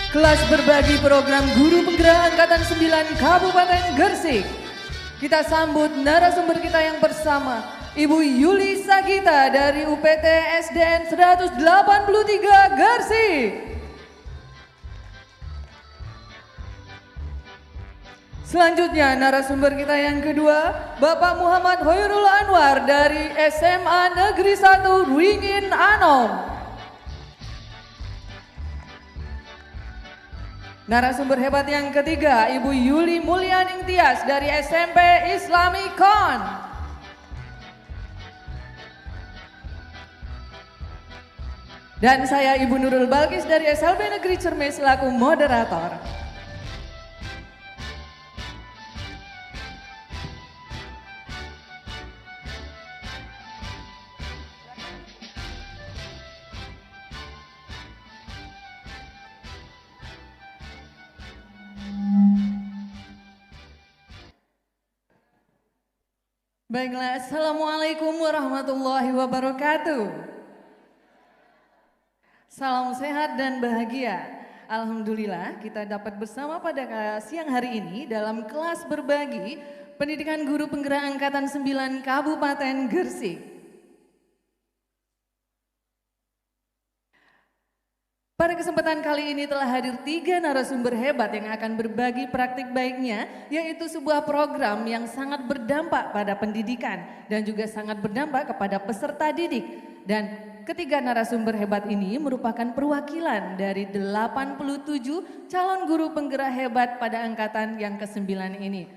Kelas berbagi program Guru Penggerak Angkatan 9 Kabupaten Gresik. Kita sambut narasumber kita yang pertama, Ibu Yuli Sagita dari UPT SDN 183 Gresik. Selanjutnya narasumber kita yang kedua, Bapak Muhammad Hoyrul Anwar dari SMA Negeri 1 Ringin Anom. Narasumber hebat yang ketiga, Ibu Yuli Mulyaning Tias dari SMP Islami Kon. Dan saya Ibu Nurul Balkis dari SLB Negeri Cermis selaku moderator. Baiklah, Assalamualaikum warahmatullahi wabarakatuh. Salam sehat dan bahagia. Alhamdulillah kita dapat bersama pada siang hari ini dalam kelas berbagi Pendidikan Guru Penggerak Angkatan 9 Kabupaten Gresik. Pada kesempatan kali ini telah hadir 3 narasumber hebat yang akan berbagi praktik baiknya, yaitu sebuah program yang sangat berdampak pada pendidikan dan juga sangat berdampak kepada peserta didik. Dan ketiga narasumber hebat ini merupakan perwakilan dari 87 calon guru penggerak hebat pada angkatan yang ke-9 ini.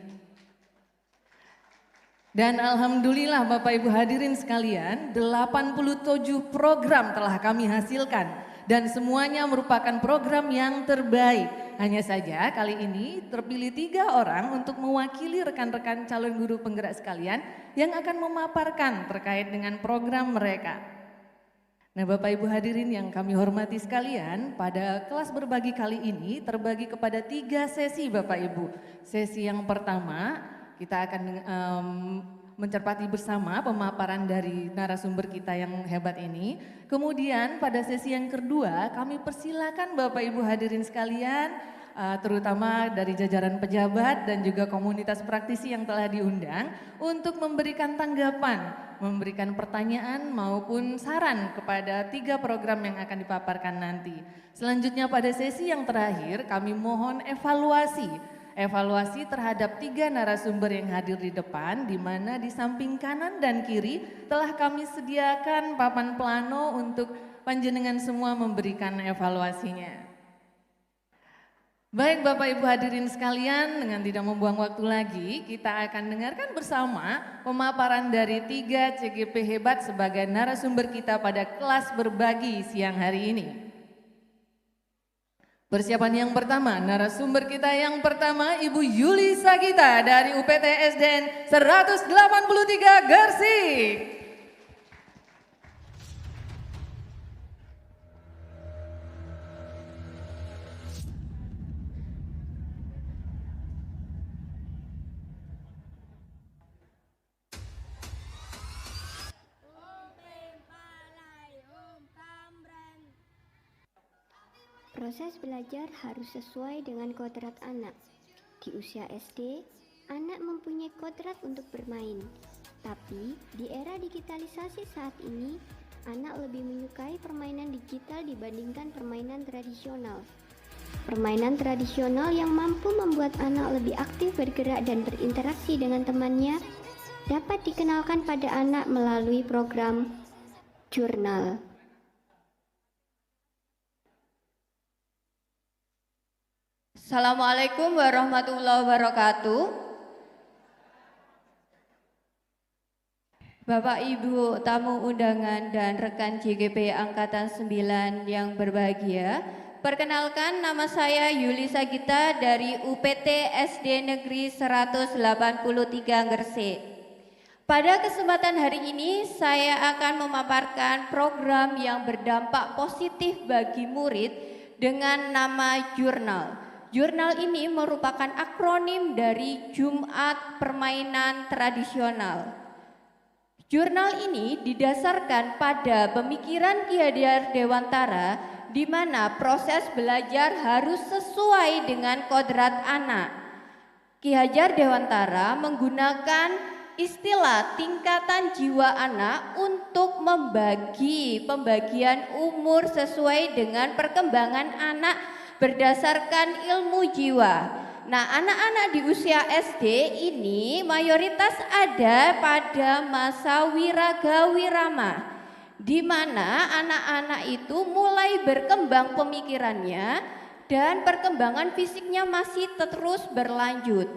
Dan alhamdulillah Bapak Ibu hadirin sekalian, 87 program telah kami hasilkan. Dan semuanya merupakan program yang terbaik. Hanya saja kali ini terpilih 3 orang untuk mewakili rekan-rekan calon guru penggerak sekalian yang akan memaparkan terkait dengan program mereka. Nah Bapak Ibu hadirin yang kami hormati sekalian, pada kelas berbagi kali ini terbagi kepada 3 sesi Bapak Ibu. Sesi yang pertama kita akan mencermati bersama pemaparan dari narasumber kita yang hebat ini. Kemudian pada sesi yang kedua kami persilakan Bapak Ibu hadirin sekalian, terutama dari jajaran pejabat dan juga komunitas praktisi yang telah diundang untuk memberikan tanggapan, memberikan pertanyaan maupun saran kepada 3 program yang akan dipaparkan nanti. Selanjutnya pada sesi yang terakhir kami mohon evaluasi terhadap 3 narasumber yang hadir di depan, di mana di samping kanan dan kiri telah kami sediakan papan plano untuk panjenengan semua memberikan evaluasinya. Baik Bapak Ibu hadirin sekalian, dengan tidak membuang waktu lagi, kita akan dengarkan bersama pemaparan dari 3 CGP hebat sebagai narasumber kita pada kelas berbagi siang hari ini. Persiapan yang pertama, narasumber kita yang pertama Ibu Yuli Sagita dari UPT SDN 183 Gresik. Proses belajar harus sesuai dengan kodrat anak. Di usia SD, anak mempunyai kodrat untuk bermain. Tapi di era digitalisasi saat ini, anak lebih menyukai permainan digital dibandingkan permainan tradisional. Permainan tradisional yang mampu membuat anak lebih aktif bergerak dan berinteraksi dengan temannya dapat dikenalkan pada anak melalui program jurnal. Assalamualaikum warahmatullahi wabarakatuh. Bapak Ibu tamu undangan dan rekan JGP Angkatan 9 yang berbahagia, perkenalkan nama saya Yuli Sagita dari UPT SD Negeri 183 Gresik. Pada kesempatan hari ini saya akan memaparkan program yang berdampak positif bagi murid dengan nama jurnal. Jurnal ini merupakan akronim dari Jumat Permainan Tradisional. Jurnal ini didasarkan pada pemikiran Ki Hajar Dewantara di mana proses belajar harus sesuai dengan kodrat anak. Ki Hajar Dewantara menggunakan istilah tingkatan jiwa anak untuk membagi pembagian umur sesuai dengan perkembangan anak berdasarkan ilmu jiwa. Nah, anak-anak di usia SD ini mayoritas ada pada masa wiragawirama, di mana anak-anak itu mulai berkembang pemikirannya dan perkembangan fisiknya masih terus berlanjut.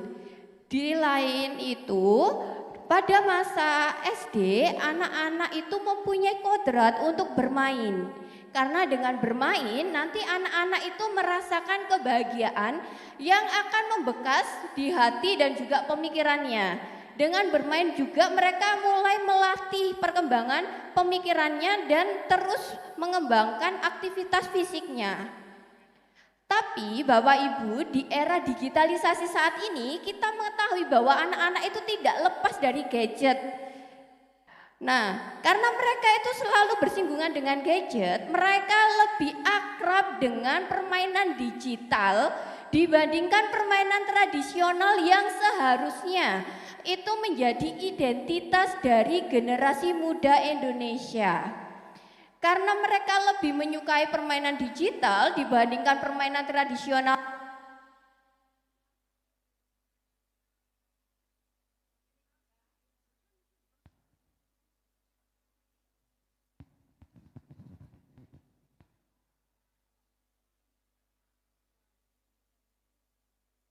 Di lain itu, pada masa SD, anak-anak itu mempunyai kodrat untuk bermain. Karena dengan bermain, nanti anak-anak itu merasakan kebahagiaan yang akan membekas di hati dan juga pemikirannya. Dengan bermain juga mereka mulai melatih perkembangan pemikirannya dan terus mengembangkan aktivitas fisiknya. Tapi Bapak Ibu, di era digitalisasi saat ini kita mengetahui bahwa anak-anak itu tidak lepas dari gadget. Nah, karena mereka itu selalu bersinggungan dengan gadget, mereka lebih akrab dengan permainan digital dibandingkan permainan tradisional yang seharusnya itu menjadi identitas dari generasi muda Indonesia. Karena mereka lebih menyukai permainan digital dibandingkan permainan tradisional.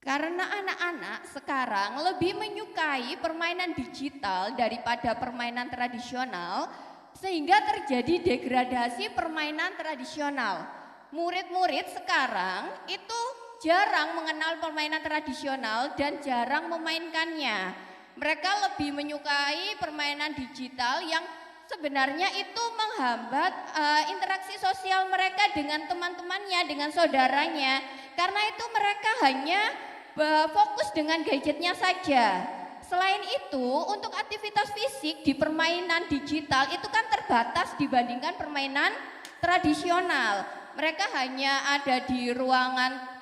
Karena anak-anak sekarang lebih menyukai permainan digital daripada permainan tradisional, sehingga terjadi degradasi permainan tradisional. Murid-murid sekarang itu jarang mengenal permainan tradisional dan jarang memainkannya. Mereka lebih menyukai permainan digital yang sebenarnya itu menghambat interaksi sosial mereka dengan teman-temannya, dengan saudaranya. Karena itu mereka hanya fokus dengan gadgetnya saja. Selain itu, untuk aktivitas fisik di permainan digital itu kan terbatas dibandingkan permainan tradisional. Mereka hanya ada di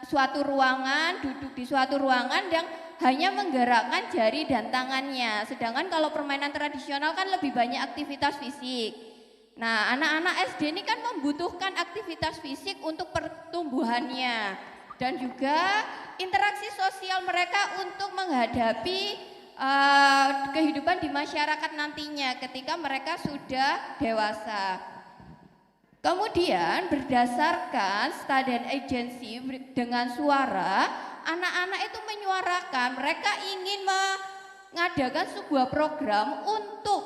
suatu ruangan, duduk di suatu ruangan yang hanya menggerakkan jari dan tangannya. Sedangkan kalau permainan tradisional kan lebih banyak aktivitas fisik. Nah, anak-anak SD ini kan membutuhkan aktivitas fisik untuk pertumbuhannya dan juga interaksi sosial mereka untuk menghadapi kehidupan di masyarakat nantinya ketika mereka sudah dewasa. Kemudian berdasarkan Student Agency dengan suara, anak-anak itu menyuarakan mereka ingin mengadakan sebuah program untuk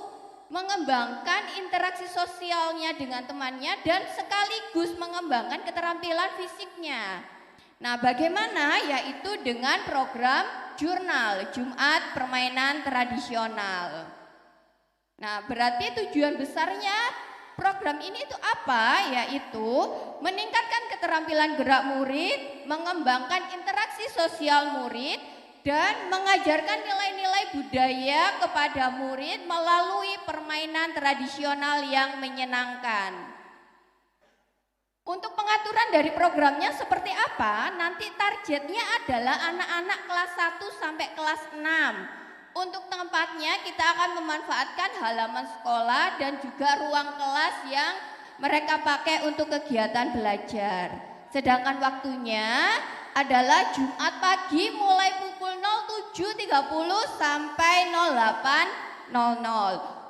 mengembangkan interaksi sosialnya dengan temannya dan sekaligus mengembangkan keterampilan fisiknya. Nah, bagaimana? Yaitu dengan program jurnal Jumat Permainan Tradisional. Nah, berarti tujuan besarnya program ini itu apa? Yaitu meningkatkan keterampilan gerak murid, mengembangkan interaksi sosial murid, dan mengajarkan nilai-nilai budaya kepada murid melalui permainan tradisional yang menyenangkan. Untuk pengaturan dari programnya seperti apa? Nanti targetnya adalah anak-anak kelas 1 sampai kelas 6. Untuk tempatnya kita akan memanfaatkan halaman sekolah dan juga ruang kelas yang mereka pakai untuk kegiatan belajar. Sedangkan waktunya adalah Jumat pagi mulai pukul 07.30 sampai 08.00.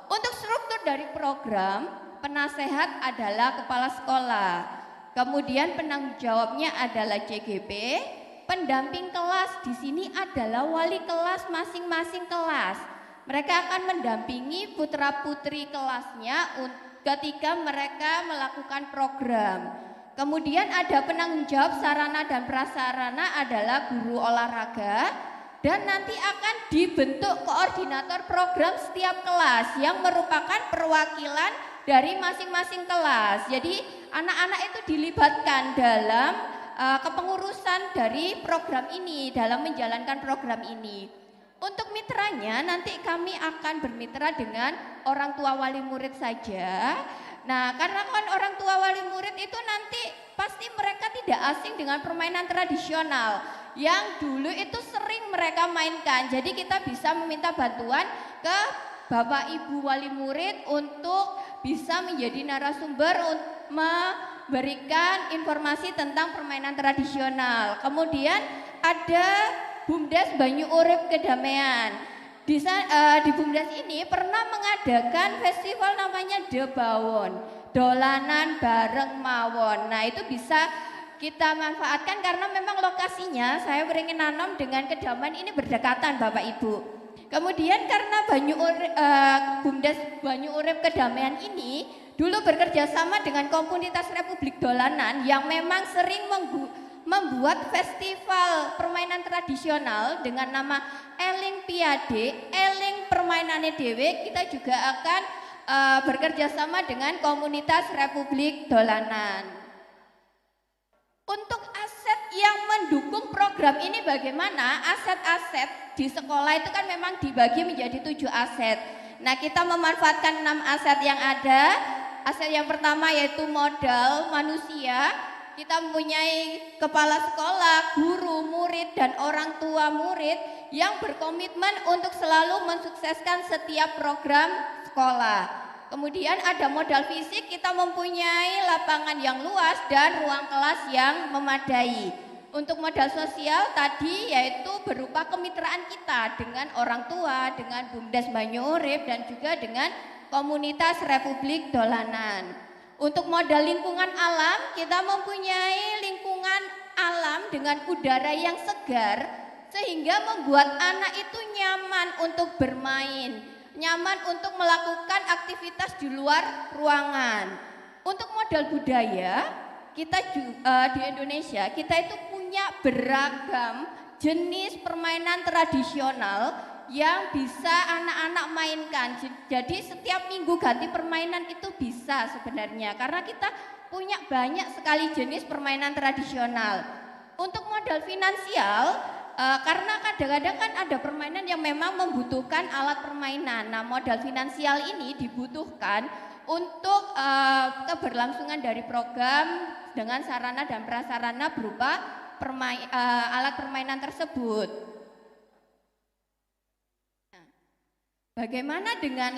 Untuk struktur dari program, penasehat adalah kepala sekolah. Kemudian penanggung jawabnya adalah CGP, pendamping kelas di sini adalah wali kelas masing-masing kelas. Mereka akan mendampingi putra-putri kelasnya ketika mereka melakukan program. Kemudian ada penanggung jawab sarana dan prasarana adalah guru olahraga, dan nanti akan dibentuk koordinator program setiap kelas yang merupakan perwakilan dari masing-masing kelas. Jadi anak-anak itu dilibatkan dalam kepengurusan dari program ini, dalam menjalankan program ini. Untuk mitranya nanti kami akan bermitra dengan orang tua wali murid saja. Nah, karena kan orang tua wali murid itu nanti pasti mereka tidak asing dengan permainan tradisional yang dulu itu sering mereka mainkan. Jadi kita bisa meminta bantuan ke Bapak Ibu wali murid untuk bisa menjadi narasumber untuk memberikan informasi tentang permainan tradisional. Kemudian ada BUMDes Banyu Urip Kedamaian. Di BUMDes ini pernah mengadakan festival namanya Debawon, dolanan bareng mawon. Nah, itu bisa kita manfaatkan karena memang lokasinya saya ingin nanam dengan Kedaman ini berdekatan Bapak Ibu. Kemudian karena BUMDes Banyu Urip Kedamaian ini dulu bekerja sama dengan komunitas Republik Dolanan yang memang sering membuat festival permainan tradisional dengan nama Eling Piade, Eling Permainane Dewe. Kita juga akan bekerja sama dengan komunitas Republik Dolanan. Untuk aset yang mendukung program ini bagaimana? Aset-aset di sekolah itu kan memang dibagi menjadi 7 aset. Nah, kita memanfaatkan 6 aset yang ada. Aset yang pertama yaitu modal manusia. Kita mempunyai kepala sekolah, guru, murid, dan orang tua murid yang berkomitmen untuk selalu mensukseskan setiap program sekolah. Kemudian ada modal fisik, kita mempunyai lapangan yang luas dan ruang kelas yang memadai. Untuk modal sosial tadi yaitu berupa kemitraan kita dengan orang tua, dengan BUMDes Banyu Urip, dan juga dengan komunitas Republik Dolanan. Untuk modal lingkungan alam, kita mempunyai lingkungan alam dengan udara yang segar sehingga membuat anak itu nyaman untuk bermain, nyaman untuk melakukan aktivitas di luar ruangan. Untuk modal budaya, kita di Indonesia kita itu punya beragam jenis permainan tradisional yang bisa anak-anak mainkan. Jadi setiap minggu ganti permainan itu bisa sebenarnya karena kita punya banyak sekali jenis permainan tradisional. Untuk modal finansial, karena kadang-kadang kan ada permainan yang memang membutuhkan alat permainan. Nah, modal finansial ini dibutuhkan untuk keberlangsungan dari program dengan sarana dan prasarana berupa alat permainan tersebut. Bagaimana dengan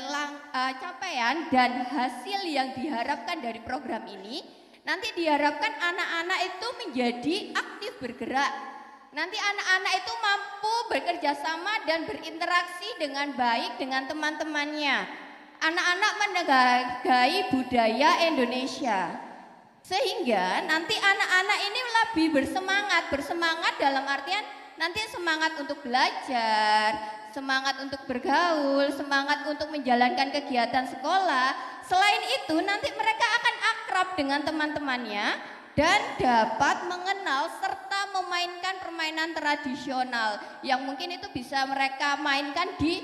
capaian dan hasil yang diharapkan dari program ini? Nanti diharapkan anak-anak itu menjadi aktif bergerak. Nanti anak-anak itu mampu bekerja sama dan berinteraksi dengan baik dengan teman-temannya. Anak-anak menghargai budaya Indonesia. Sehingga nanti anak-anak ini lebih bersemangat dalam artian nanti semangat untuk belajar, semangat untuk bergaul, semangat untuk menjalankan kegiatan sekolah. Selain itu nanti mereka akan akrab dengan teman-temannya dan dapat mengenal serta memainkan permainan tradisional yang mungkin itu bisa mereka mainkan di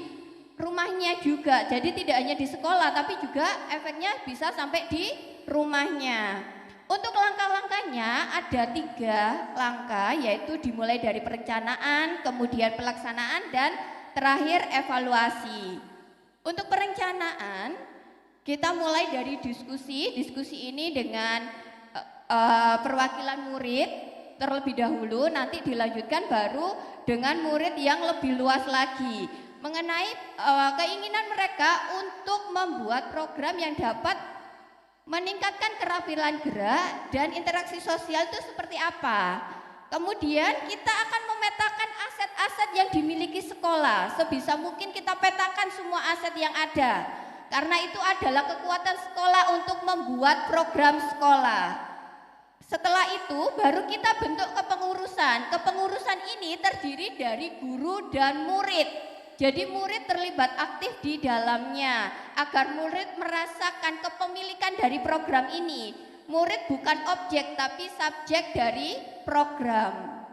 rumahnya juga. Jadi tidak hanya di sekolah tapi juga efeknya bisa sampai di rumahnya. Untuk langkah-langkahnya ada 3 langkah, yaitu dimulai dari perencanaan, kemudian pelaksanaan, dan terakhir evaluasi. Untuk perencanaan kita mulai dari diskusi ini dengan perwakilan murid terlebih dahulu, nanti dilanjutkan baru dengan murid yang lebih luas lagi mengenai keinginan mereka untuk membuat program yang dapat meningkatkan keterampilan gerak dan interaksi sosial itu seperti apa. Kemudian kita akan memetakan aset-aset yang dimiliki sekolah. Sebisa mungkin kita petakan semua aset yang ada. Karena itu adalah kekuatan sekolah untuk membuat program sekolah. Setelah itu baru kita bentuk kepengurusan. Kepengurusan ini terdiri dari guru dan murid. Jadi murid terlibat aktif di dalamnya agar murid merasakan kepemilikan dari program ini. Murid bukan objek tapi subjek dari program.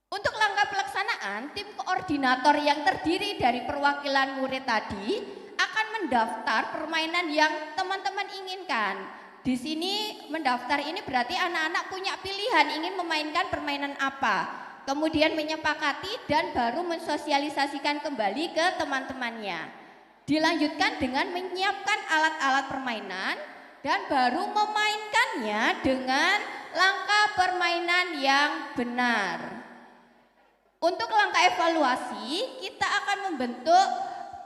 Untuk langkah pelaksanaan, tim koordinator yang terdiri dari perwakilan murid tadi akan mendaftar permainan yang teman-teman inginkan. Di sini mendaftar ini berarti anak-anak punya pilihan ingin memainkan permainan apa. Kemudian menyepakati dan baru mensosialisasikan kembali ke teman-temannya. Dilanjutkan dengan menyiapkan alat-alat permainan dan baru memainkannya dengan langkah permainan yang benar. Untuk langkah evaluasi, kita akan membentuk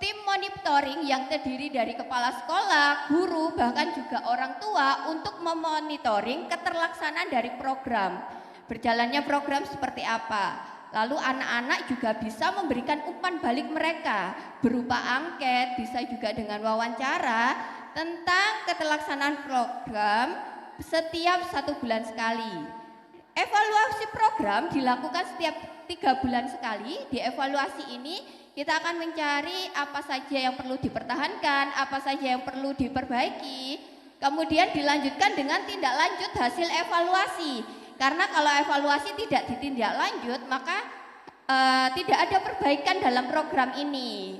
tim monitoring yang terdiri dari kepala sekolah, guru, bahkan juga orang tua untuk memonitoring keterlaksanaan dari program. Berjalannya program seperti apa. Lalu anak-anak juga bisa memberikan umpan balik mereka berupa angket, bisa juga dengan wawancara tentang keterlaksanaan program setiap 1 bulan sekali. Evaluasi program dilakukan setiap 3 bulan sekali. Di evaluasi ini kita akan mencari apa saja yang perlu dipertahankan, apa saja yang perlu diperbaiki. Kemudian dilanjutkan dengan tindak lanjut hasil evaluasi. Karena kalau evaluasi tidak ditindak lanjut, maka tidak ada perbaikan dalam program ini.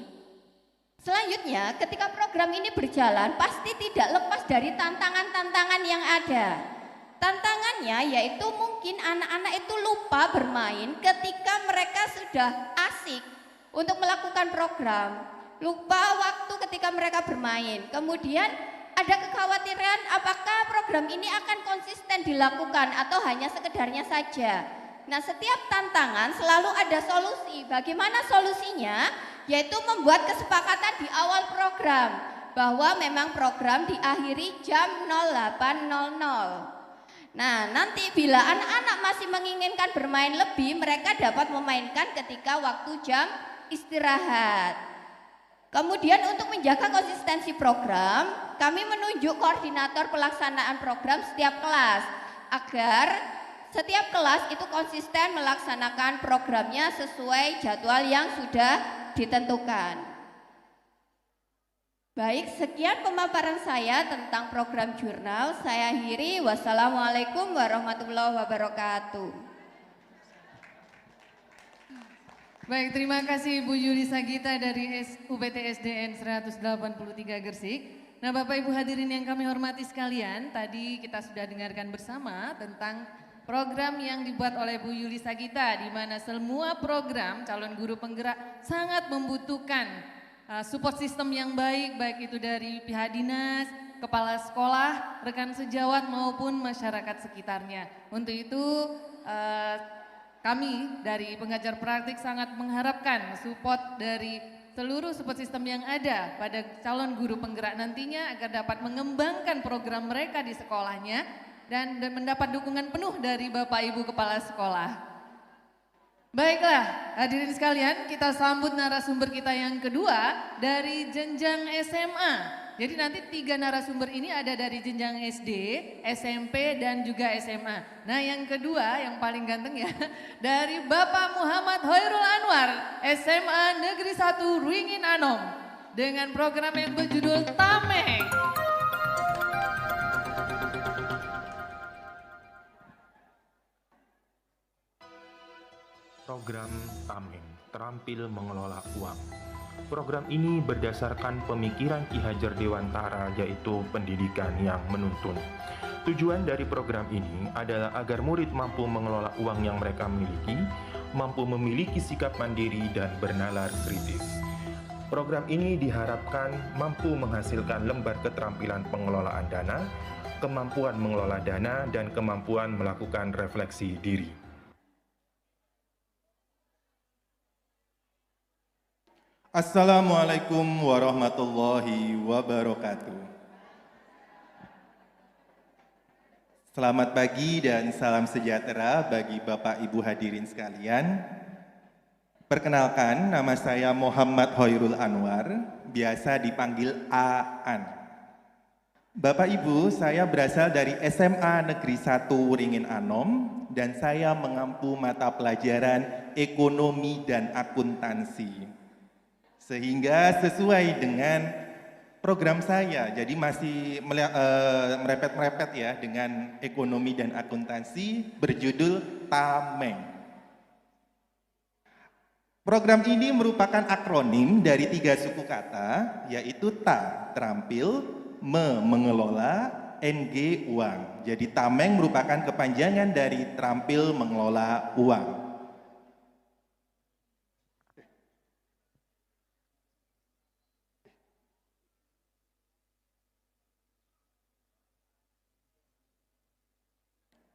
Selanjutnya, ketika program ini berjalan, pasti tidak lepas dari tantangan-tantangan yang ada. Tantangannya yaitu mungkin anak-anak itu lupa bermain ketika mereka sudah asik untuk melakukan program. Lupa waktu ketika mereka bermain. Kemudian ada kekhawatiran apakah program ini akan konsisten dilakukan atau hanya sekedarnya saja. Nah, setiap tantangan selalu ada solusi. Bagaimana solusinya? Yaitu membuat kesepakatan di awal program bahwa memang program diakhiri jam 08.00. Nah, nanti bila anak-anak masih menginginkan bermain lebih, mereka dapat memainkan ketika waktu jam istirahat. Kemudian untuk menjaga konsistensi program, kami menunjuk koordinator pelaksanaan program setiap kelas agar setiap kelas itu konsisten melaksanakan programnya sesuai jadwal yang sudah ditentukan. Baik, sekian pemaparan saya tentang program jurnal. Saya akhiri. Wassalamualaikum warahmatullahi wabarakatuh. Baik, terima kasih Ibu Yulisa Gita dari UPT SDN 183 Gresik. Nah, Bapak Ibu hadirin yang kami hormati sekalian, tadi kita sudah dengarkan bersama tentang program yang dibuat oleh Bu Yulisa Gita, di mana semua program calon guru penggerak sangat membutuhkan support system yang baik, baik itu dari pihak dinas, kepala sekolah, rekan sejawat maupun masyarakat sekitarnya. Untuk itu kami dari pengajar praktik sangat mengharapkan support dari seluruh support system yang ada pada calon guru penggerak nantinya agar dapat mengembangkan program mereka di sekolahnya dan mendapat dukungan penuh dari Bapak Ibu Kepala Sekolah. Baiklah, hadirin sekalian, kita sambut narasumber kita yang kedua dari jenjang SMA. Jadi nanti 3 narasumber ini ada dari jenjang SD, SMP, dan juga SMA. Nah, yang kedua, yang paling ganteng ya, dari Bapak Muhammad Hoirul Anwar, SMA Negeri 1 Ringin Anom, dengan program yang berjudul Tameng. Program Tameng, terampil mengelola uang. Program ini berdasarkan pemikiran Ki Hajar Dewantara, yaitu pendidikan yang menuntun. Tujuan dari program ini adalah agar murid mampu mengelola uang yang mereka miliki, mampu memiliki sikap mandiri dan bernalar kritis. Program ini diharapkan mampu menghasilkan lembar keterampilan pengelolaan dana, kemampuan mengelola dana, dan kemampuan melakukan refleksi diri. Assalamualaikum warahmatullahi wabarakatuh. Selamat pagi dan salam sejahtera bagi Bapak Ibu hadirin sekalian. Perkenalkan, nama saya Muhammad Hoirul Anwar, biasa dipanggil Aan. Bapak Ibu, saya berasal dari SMA Negeri 1 Ringin Anom dan saya mengampu mata pelajaran ekonomi dan akuntansi. Sehingga sesuai dengan program saya, jadi masih merepet-merepet ya dengan ekonomi dan akuntansi berjudul Tameng. Program ini merupakan akronim dari 3 suku kata, yaitu ta, terampil, mengelola, ng, uang. Jadi Tameng merupakan kepanjangan dari terampil mengelola uang.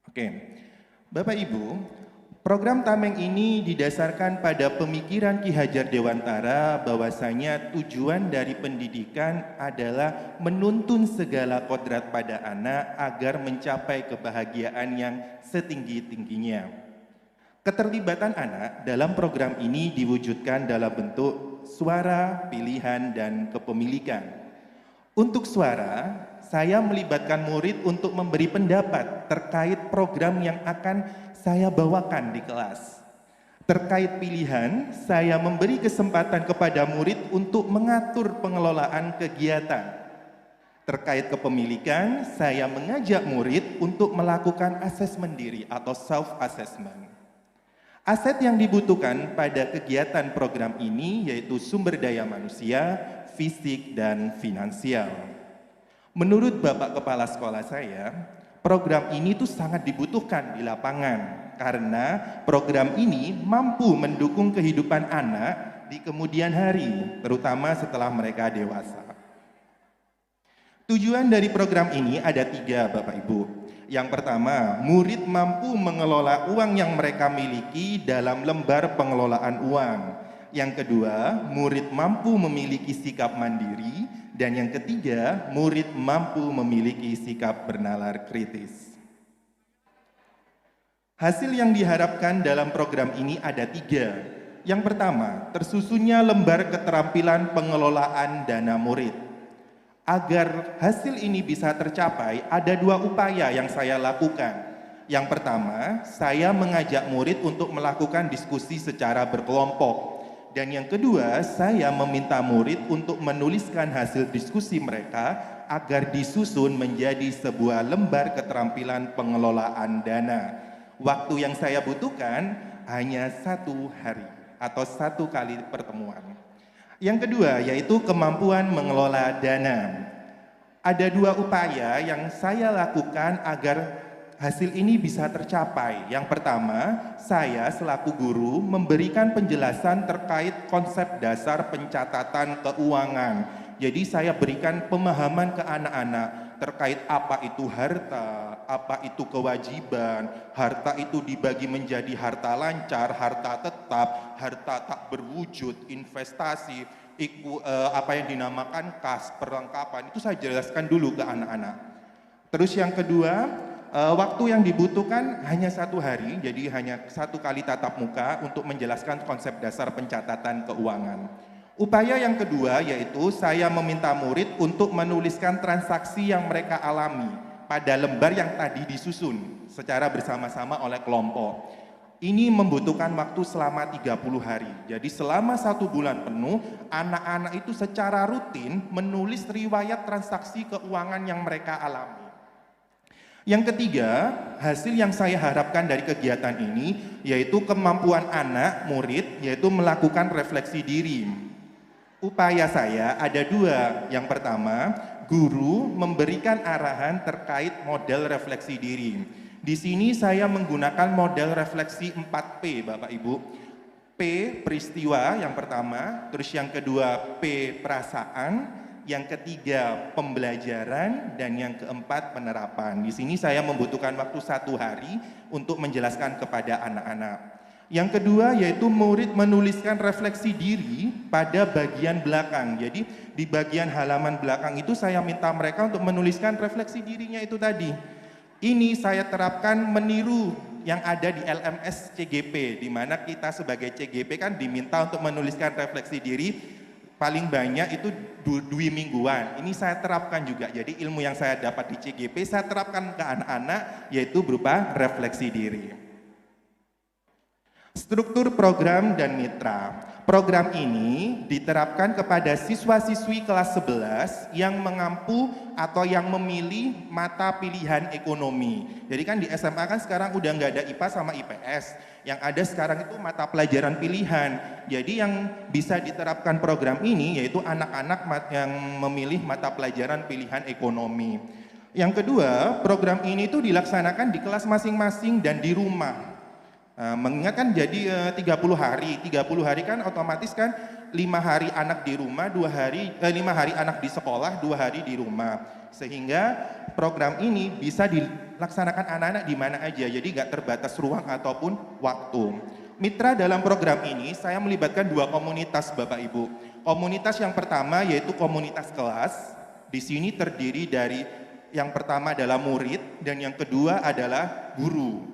Oke, Bapak Ibu, program Tameng ini didasarkan pada pemikiran Ki Hajar Dewantara bahwasanya tujuan dari pendidikan adalah menuntun segala kodrat pada anak agar mencapai kebahagiaan yang setinggi-tingginya. Keterlibatan anak dalam program ini diwujudkan dalam bentuk suara, pilihan, dan kepemilikan. Untuk suara, saya melibatkan murid untuk memberi pendapat terkait program yang akan saya bawakan di kelas. Terkait pilihan, saya memberi kesempatan kepada murid untuk mengatur pengelolaan kegiatan. Terkait kepemilikan, saya mengajak murid untuk melakukan asesmen diri atau self-assessment. Aset yang dibutuhkan pada kegiatan program ini yaitu sumber daya manusia, fisik, dan finansial. Menurut Bapak Kepala Sekolah saya, program ini tuh sangat dibutuhkan di lapangan karena program ini mampu mendukung kehidupan anak di kemudian hari, terutama setelah mereka dewasa. Tujuan dari program ini ada 3, Bapak Ibu. Yang pertama, murid mampu mengelola uang yang mereka miliki dalam lembar pengelolaan uang. Yang kedua, murid mampu memiliki sikap mandiri. Dan yang ketiga, murid mampu memiliki sikap bernalar kritis. Hasil yang diharapkan dalam program ini ada 3. Yang pertama, tersusunnya lembar keterampilan pengelolaan dana murid. Agar hasil ini bisa tercapai, ada 2 upaya yang saya lakukan. Yang pertama, saya mengajak murid untuk melakukan diskusi secara berkelompok. Dan yang kedua, saya meminta murid untuk menuliskan hasil diskusi mereka agar disusun menjadi sebuah lembar keterampilan pengelolaan dana. Waktu yang saya butuhkan hanya 1 hari atau 1 kali pertemuan. Yang kedua yaitu kemampuan mengelola dana. Ada 2 upaya yang saya lakukan agar hasil ini bisa tercapai. Yang pertama, saya selaku guru memberikan penjelasan terkait konsep dasar pencatatan keuangan. Jadi saya berikan pemahaman ke anak-anak terkait apa itu harta, apa itu kewajiban, harta itu dibagi menjadi harta lancar, harta tetap, harta tak berwujud, investasi, apa yang dinamakan kas, perlengkapan. Itu saya jelaskan dulu ke anak-anak. Terus yang kedua, waktu yang dibutuhkan hanya 1 hari, jadi hanya 1 kali tatap muka untuk menjelaskan konsep dasar pencatatan keuangan. Upaya yang kedua yaitu saya meminta murid untuk menuliskan transaksi yang mereka alami pada lembar yang tadi disusun secara bersama-sama oleh kelompok. Ini membutuhkan waktu selama 30 hari. Jadi selama 1 bulan penuh, anak-anak itu secara rutin menulis riwayat transaksi keuangan yang mereka alami. Yang ketiga, hasil yang saya harapkan dari kegiatan ini yaitu kemampuan anak, murid, yaitu melakukan refleksi diri. Upaya saya ada 2. Yang pertama, guru memberikan arahan terkait model refleksi diri. Di sini saya menggunakan model refleksi 4P, Bapak Ibu. P, peristiwa yang pertama, terus yang kedua P, perasaan, yang ketiga pembelajaran, dan yang keempat penerapan. Di sini saya membutuhkan waktu 1 hari untuk menjelaskan kepada anak-anak. Yang kedua yaitu murid menuliskan refleksi diri pada bagian belakang. Jadi di bagian halaman belakang itu saya minta mereka untuk menuliskan refleksi dirinya itu tadi. Ini saya terapkan meniru yang ada di LMS CGP, di mana kita sebagai CGP kan diminta untuk menuliskan refleksi diri paling banyak itu 2 mingguan. Ini saya terapkan juga. Jadi ilmu yang saya dapat di CGP saya terapkan ke anak-anak yaitu berupa refleksi diri. Struktur program dan mitra. Program ini diterapkan kepada siswa-siswi kelas 11 yang mengampu atau yang memilih mata pilihan ekonomi. Jadi kan di SMA kan sekarang udah nggak ada IPA sama IPS. Yang ada sekarang itu mata pelajaran pilihan. Jadi yang bisa diterapkan program ini yaitu anak-anak yang memilih mata pelajaran pilihan ekonomi. Yang kedua, program ini tuh dilaksanakan di kelas masing-masing dan di rumah. Mengingatkan jadi 30 hari kan otomatis kan 5 hari anak di rumah, 5 hari anak di sekolah, 2 hari di rumah. Sehingga program ini bisa laksanakan anak-anak di mana aja, jadi nggak terbatas ruang ataupun waktu. Mitra dalam program ini saya melibatkan 2 komunitas Bapak Ibu. Komunitas yang pertama yaitu komunitas kelas. Di sini terdiri dari yang pertama adalah murid dan yang kedua adalah guru.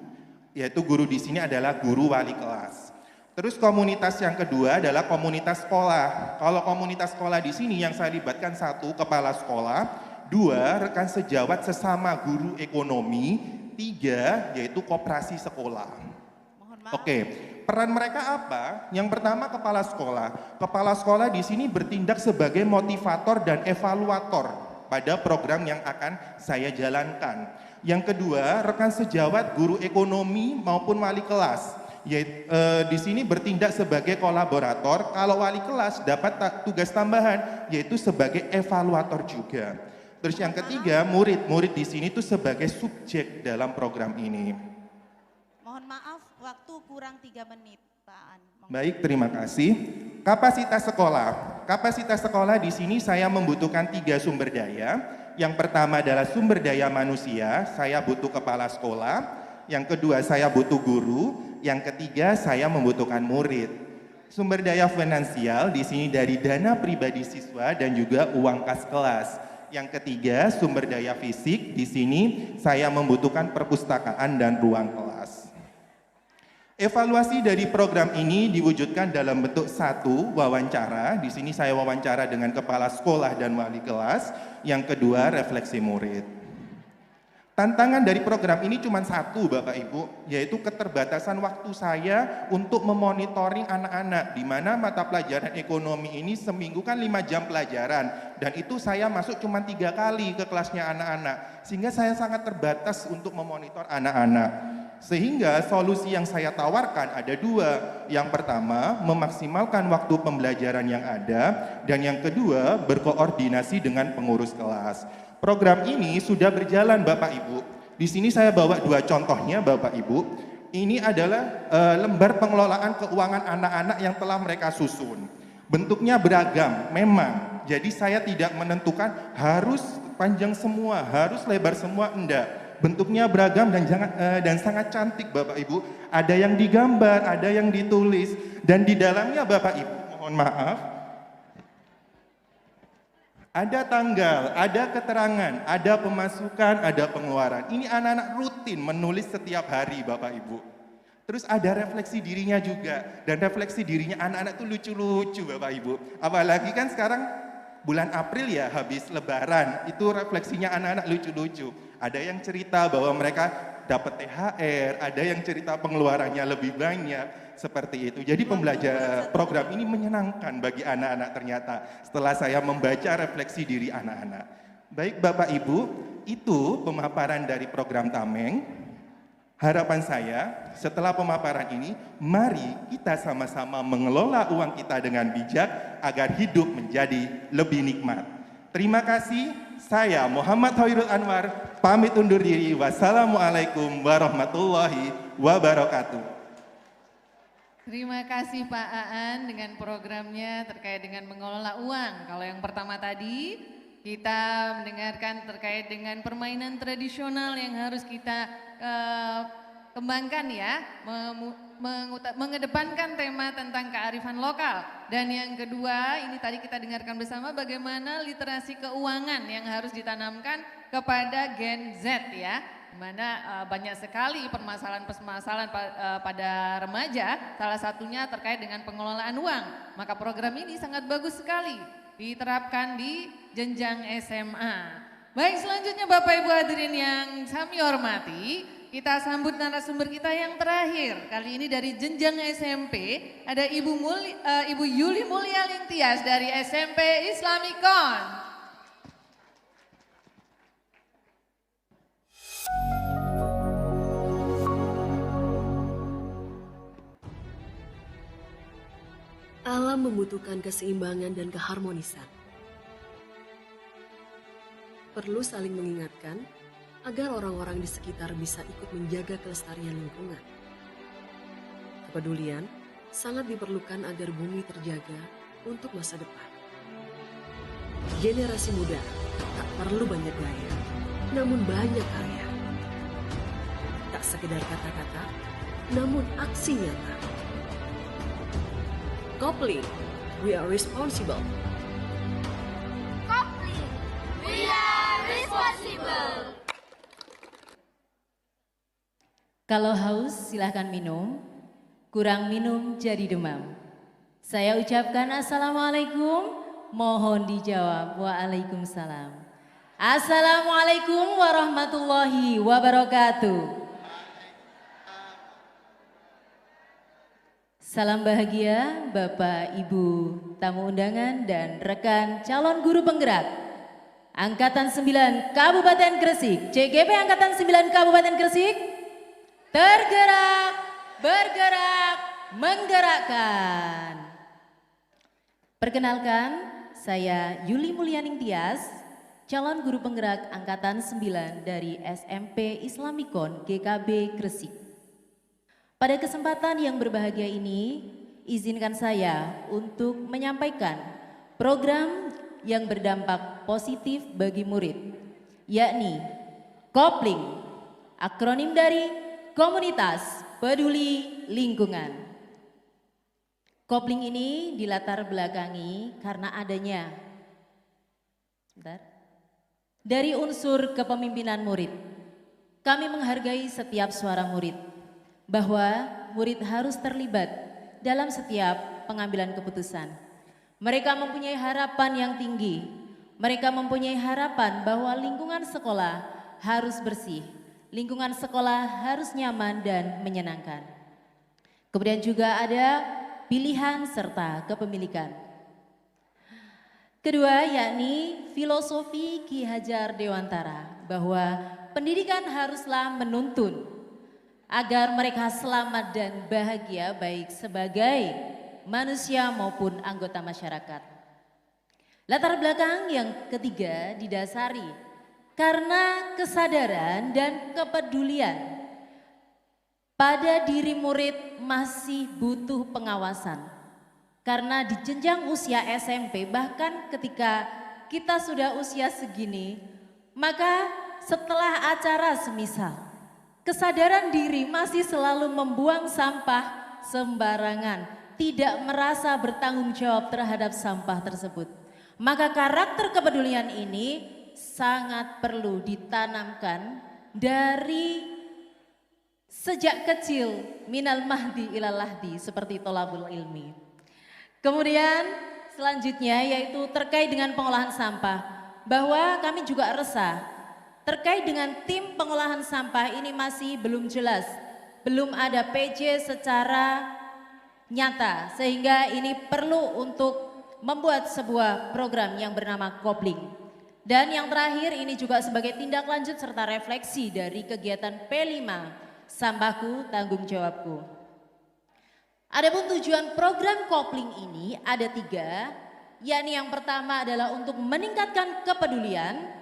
Yaitu guru di sini adalah guru wali kelas. Terus komunitas yang kedua adalah komunitas sekolah. Kalau komunitas sekolah di sini yang saya libatkan 1 kepala sekolah, 2 rekan sejawat sesama guru ekonomi, 3 yaitu koperasi sekolah. Oke, peran mereka apa? Yang pertama kepala sekolah. Kepala sekolah di sini bertindak sebagai motivator dan evaluator pada program yang akan saya jalankan. Yang kedua, rekan sejawat guru ekonomi maupun wali kelas. Di sini bertindak sebagai kolaborator. Kalau wali kelas dapat tugas tambahan yaitu sebagai evaluator juga. Terus yang ketiga, murid di sini tuh sebagai subjek dalam program ini. Mohon maaf, waktu kurang 3 menit, Pak An. Baik, terima kasih. Kapasitas sekolah. Kapasitas sekolah di sini saya membutuhkan 3 sumber daya. Yang pertama adalah sumber daya manusia, saya butuh kepala sekolah. Yang kedua, saya butuh guru. Yang ketiga, saya membutuhkan murid. Sumber daya finansial di sini dari dana pribadi siswa dan juga uang kas kelas. Yang ketiga, sumber daya fisik, di sini saya membutuhkan perpustakaan dan ruang kelas. Evaluasi dari program ini diwujudkan dalam bentuk 1 wawancara. Di sini saya wawancara dengan kepala sekolah dan wali kelas. Yang kedua, refleksi murid. Tantangan dari program ini cuma 1 Bapak Ibu, yaitu keterbatasan waktu saya untuk memonitoring anak-anak, di mana mata pelajaran ekonomi ini seminggu kan 5 jam pelajaran, dan itu saya masuk cuma 3 kali ke kelasnya anak-anak, sehingga saya sangat terbatas untuk memonitor anak-anak. Sehingga solusi yang saya tawarkan ada 2. Yang pertama, memaksimalkan waktu pembelajaran yang ada, dan yang kedua, berkoordinasi dengan pengurus kelas. Program ini sudah berjalan Bapak Ibu. Di sini saya bawa 2 contohnya Bapak Ibu. Ini adalah lembar pengelolaan keuangan anak-anak yang telah mereka susun. Bentuknya beragam, memang. Jadi saya tidak menentukan harus panjang semua, harus lebar semua, enggak. Bentuknya beragam dan sangat cantik Bapak Ibu. Ada yang digambar, ada yang ditulis, dan di dalamnya Bapak Ibu, mohon maaf, ada tanggal, ada keterangan, ada pemasukan, ada pengeluaran. Ini anak-anak rutin menulis setiap hari Bapak Ibu. Terus ada refleksi dirinya juga. Dan refleksi dirinya anak-anak tuh lucu-lucu Bapak Ibu. Apalagi kan sekarang bulan April ya, habis lebaran. Itu refleksinya anak-anak lucu-lucu. Ada yang cerita bahwa mereka dapat THR, ada yang cerita pengeluarannya lebih banyak. Seperti itu. Jadi program ini menyenangkan bagi anak-anak ternyata setelah saya membaca refleksi diri anak-anak. Baik Bapak Ibu, itu pemaparan dari program Tameng. Harapan saya setelah pemaparan ini, mari kita sama-sama mengelola uang kita dengan bijak agar hidup menjadi lebih nikmat. Terima kasih, saya Muhammad Hoirul Anwar, pamit undur diri. Wassalamualaikum warahmatullahi wabarakatuh. Terima kasih Pak Aan dengan programnya terkait dengan mengelola uang. Kalau yang pertama tadi kita mendengarkan terkait dengan permainan tradisional yang harus kita kembangkan ya, mengedepankan tema tentang kearifan lokal. Dan yang kedua ini tadi kita dengarkan bersama bagaimana literasi keuangan yang harus ditanamkan kepada Gen Z ya. Dimana banyak sekali permasalahan-permasalahan pada remaja, salah satunya terkait dengan pengelolaan uang. Maka program ini sangat bagus sekali diterapkan di jenjang SMA. Baik, selanjutnya Bapak Ibu hadirin yang kami hormati, kita sambut narasumber kita yang terakhir. Kali ini dari jenjang SMP, ada Ibu Yuli Mulia Lingtias dari SMP Islamikon. Alam membutuhkan keseimbangan dan keharmonisan. Perlu saling mengingatkan agar orang-orang di sekitar bisa ikut menjaga kelestarian lingkungan. Kepedulian sangat diperlukan agar bumi terjaga untuk masa depan. Generasi muda tak perlu banyak gaya, namun banyak karya. sekedar kata-kata, namun aksi nyata. Kopling, we are responsible. Kalau haus silahkan minum, kurang minum jadi demam. Saya ucapkan Assalamualaikum, mohon dijawab Waalaikumsalam. Assalamualaikum warahmatullahi wabarakatuh. Salam bahagia Bapak, Ibu, tamu undangan dan rekan calon guru penggerak Angkatan 9 Kabupaten Gresik, CGP Angkatan 9 Kabupaten Gresik, tergerak, bergerak, menggerakkan. Perkenalkan, saya Yuli Mulyaning Tias, calon guru penggerak Angkatan 9 dari SMP Islamikon GKB Gresik. Pada kesempatan yang berbahagia ini, izinkan saya untuk menyampaikan program yang berdampak positif bagi murid, yakni Kopling, akronim dari Komunitas Peduli Lingkungan. Kopling ini dilatar belakangi karena adanya dari unsur kepemimpinan murid. Kami menghargai setiap suara murid, bahwa murid harus terlibat dalam setiap pengambilan keputusan. Mereka mempunyai harapan yang tinggi. Mereka mempunyai harapan bahwa lingkungan sekolah harus bersih, lingkungan sekolah harus nyaman dan menyenangkan. Kemudian juga ada pilihan serta kepemilikan. Kedua yakni filosofi Ki Hajar Dewantara, bahwa pendidikan haruslah menuntun agar mereka selamat dan bahagia baik sebagai manusia maupun anggota masyarakat. Latar belakang yang ketiga didasari karena kesadaran dan kepedulian pada diri murid masih butuh pengawasan. Karena di jenjang usia SMP, bahkan ketika kita sudah usia segini, maka setelah acara semisal, kesadaran diri masih selalu membuang sampah sembarangan, tidak merasa bertanggung jawab terhadap sampah tersebut. Maka karakter kepedulian ini sangat perlu ditanamkan dari sejak kecil, minal mahdi ilal lahdi, seperti tolabul ilmi. Kemudian selanjutnya yaitu terkait dengan pengolahan sampah, bahwa kami juga resah terkait dengan tim pengolahan sampah ini masih belum jelas, belum ada PJ secara nyata, sehingga ini perlu untuk membuat sebuah program yang bernama Kopling. Dan yang terakhir ini juga sebagai tindak lanjut serta refleksi dari kegiatan P5, Sampahku Tanggung Jawabku. Adapun tujuan program Kopling ini ada 3, yakni yang pertama adalah untuk meningkatkan kepedulian,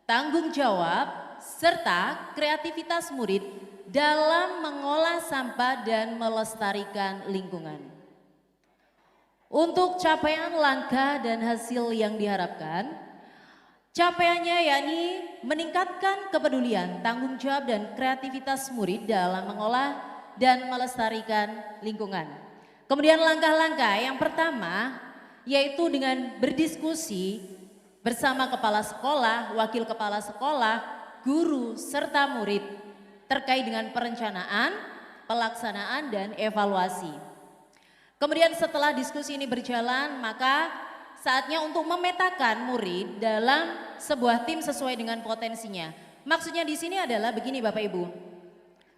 tanggung jawab, serta kreativitas murid dalam mengolah sampah dan melestarikan lingkungan. Untuk capaian langkah dan hasil yang diharapkan, capaiannya yakni meningkatkan kepedulian, tanggung jawab dan kreativitas murid dalam mengolah dan melestarikan lingkungan. Kemudian langkah-langkah yang pertama yaitu dengan berdiskusi bersama kepala sekolah, wakil kepala sekolah, guru, serta murid terkait dengan perencanaan, pelaksanaan, dan evaluasi. Kemudian setelah diskusi ini berjalan, maka saatnya untuk memetakan murid dalam sebuah tim sesuai dengan potensinya. Maksudnya di sini adalah begini Bapak Ibu,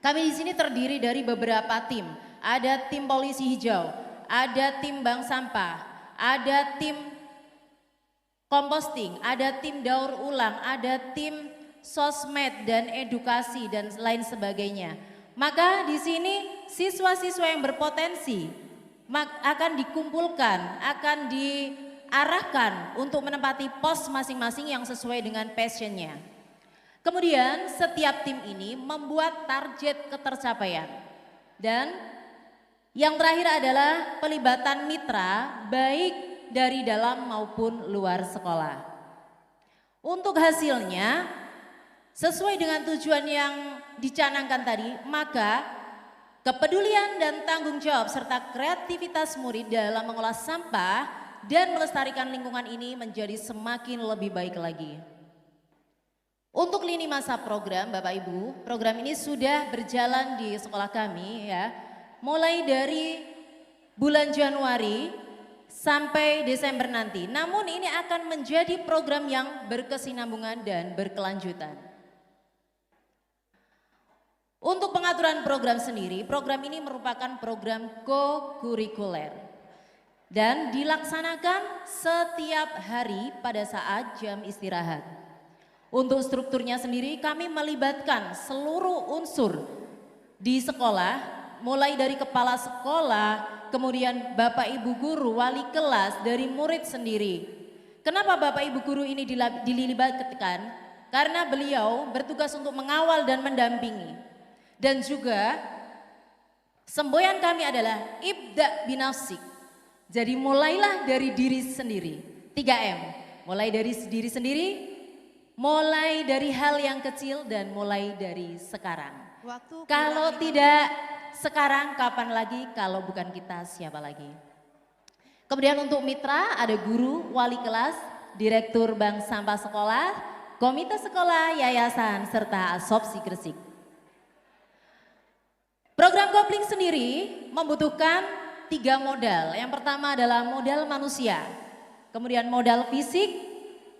kami di sini terdiri dari beberapa tim. Ada tim polisi hijau, ada tim bank sampah, ada tim komposting, ada tim daur ulang, ada tim sosmed dan edukasi dan lain sebagainya. Maka di sini siswa-siswa yang berpotensi akan dikumpulkan, akan diarahkan untuk menempati pos masing-masing yang sesuai dengan passionnya. Kemudian setiap tim ini membuat target ketercapaian. Dan yang terakhir adalah pelibatan mitra baik dari dalam maupun luar sekolah. Untuk hasilnya sesuai dengan tujuan yang dicanangkan tadi, maka kepedulian dan tanggung jawab serta kreativitas murid dalam mengolah sampah dan melestarikan lingkungan ini menjadi semakin lebih baik lagi. Untuk lini masa program Bapak Ibu, program ini sudah berjalan di sekolah kami ya, mulai dari bulan Januari sampai Desember nanti. Namun ini akan menjadi program yang berkesinambungan dan berkelanjutan. Untuk pengaturan program sendiri, program ini merupakan program co-kurikuler dan dilaksanakan setiap hari pada saat jam istirahat. Untuk strukturnya sendiri kami melibatkan seluruh unsur di sekolah, mulai dari kepala sekolah, kemudian Bapak Ibu guru, wali kelas, dari murid sendiri. Kenapa Bapak Ibu guru ini dilibatkan? Karena beliau bertugas untuk mengawal dan mendampingi. Dan juga semboyan kami adalah ibda binafsik. Jadi mulailah dari diri sendiri, 3M. Mulai dari diri sendiri, mulai dari hal yang kecil dan mulai dari sekarang. Kalau tidak sekarang, kapan lagi? Kalau bukan kita, siapa lagi? Kemudian untuk mitra ada guru, wali kelas, direktur bank sampah sekolah, komite sekolah, yayasan, serta asopsi Gresik. Program kopling sendiri membutuhkan 3 modal. Yang pertama adalah modal manusia, kemudian modal fisik.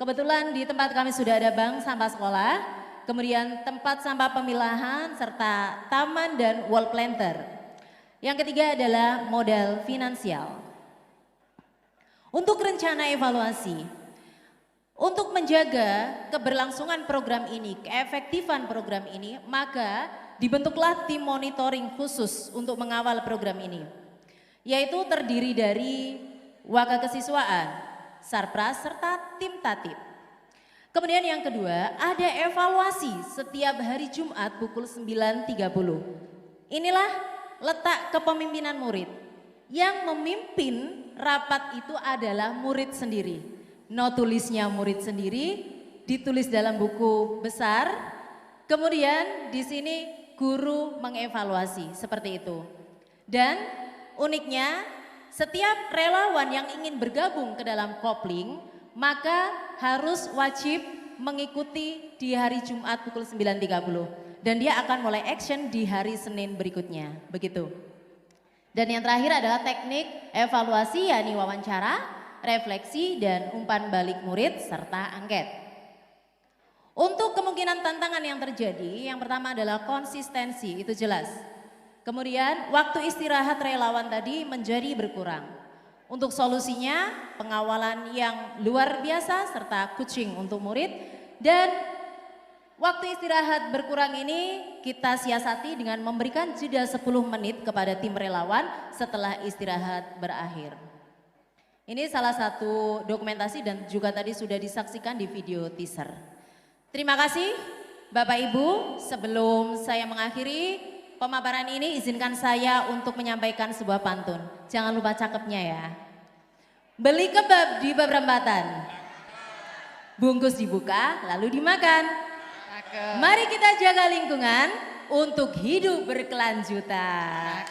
Kebetulan di tempat kami sudah ada bank sampah sekolah, kemudian tempat sampah pemilahan, serta taman dan wall planter. Yang ketiga adalah modal finansial. Untuk rencana evaluasi, untuk menjaga keberlangsungan program ini, keefektifan program ini, maka dibentuklah tim monitoring khusus untuk mengawal program ini. Yaitu terdiri dari Wakakesiswaan, Sarpras, serta tim tatip. Kemudian yang kedua, ada evaluasi setiap hari Jumat pukul 9.30. Inilah letak kepemimpinan murid. Yang memimpin rapat itu adalah murid sendiri. No tulisnya murid sendiri, ditulis dalam buku besar. Kemudian di sini guru mengevaluasi, seperti itu. Dan uniknya, setiap relawan yang ingin bergabung ke dalam kopling, maka harus wajib mengikuti di hari Jumat pukul 9.30. Dan dia akan mulai action di hari Senin berikutnya, begitu. Dan yang terakhir adalah teknik evaluasi, yakni wawancara, refleksi, dan umpan balik murid, serta angket. Untuk kemungkinan tantangan yang terjadi, yang pertama adalah konsistensi, itu jelas. Kemudian waktu istirahat relawan tadi menjadi berkurang. Untuk solusinya pengawalan yang luar biasa serta coaching untuk murid, dan waktu istirahat berkurang ini kita siasati dengan memberikan jeda 10 menit kepada tim relawan setelah istirahat berakhir. Ini salah satu dokumentasi dan juga tadi sudah disaksikan di video teaser. Terima kasih Bapak Ibu, sebelum saya mengakhiri pemaparan ini, izinkan saya untuk menyampaikan sebuah pantun. Jangan lupa cakepnya ya. Beli kebab di Babrambatan, bungkus dibuka lalu dimakan. Mari kita jaga lingkungan untuk hidup berkelanjutan.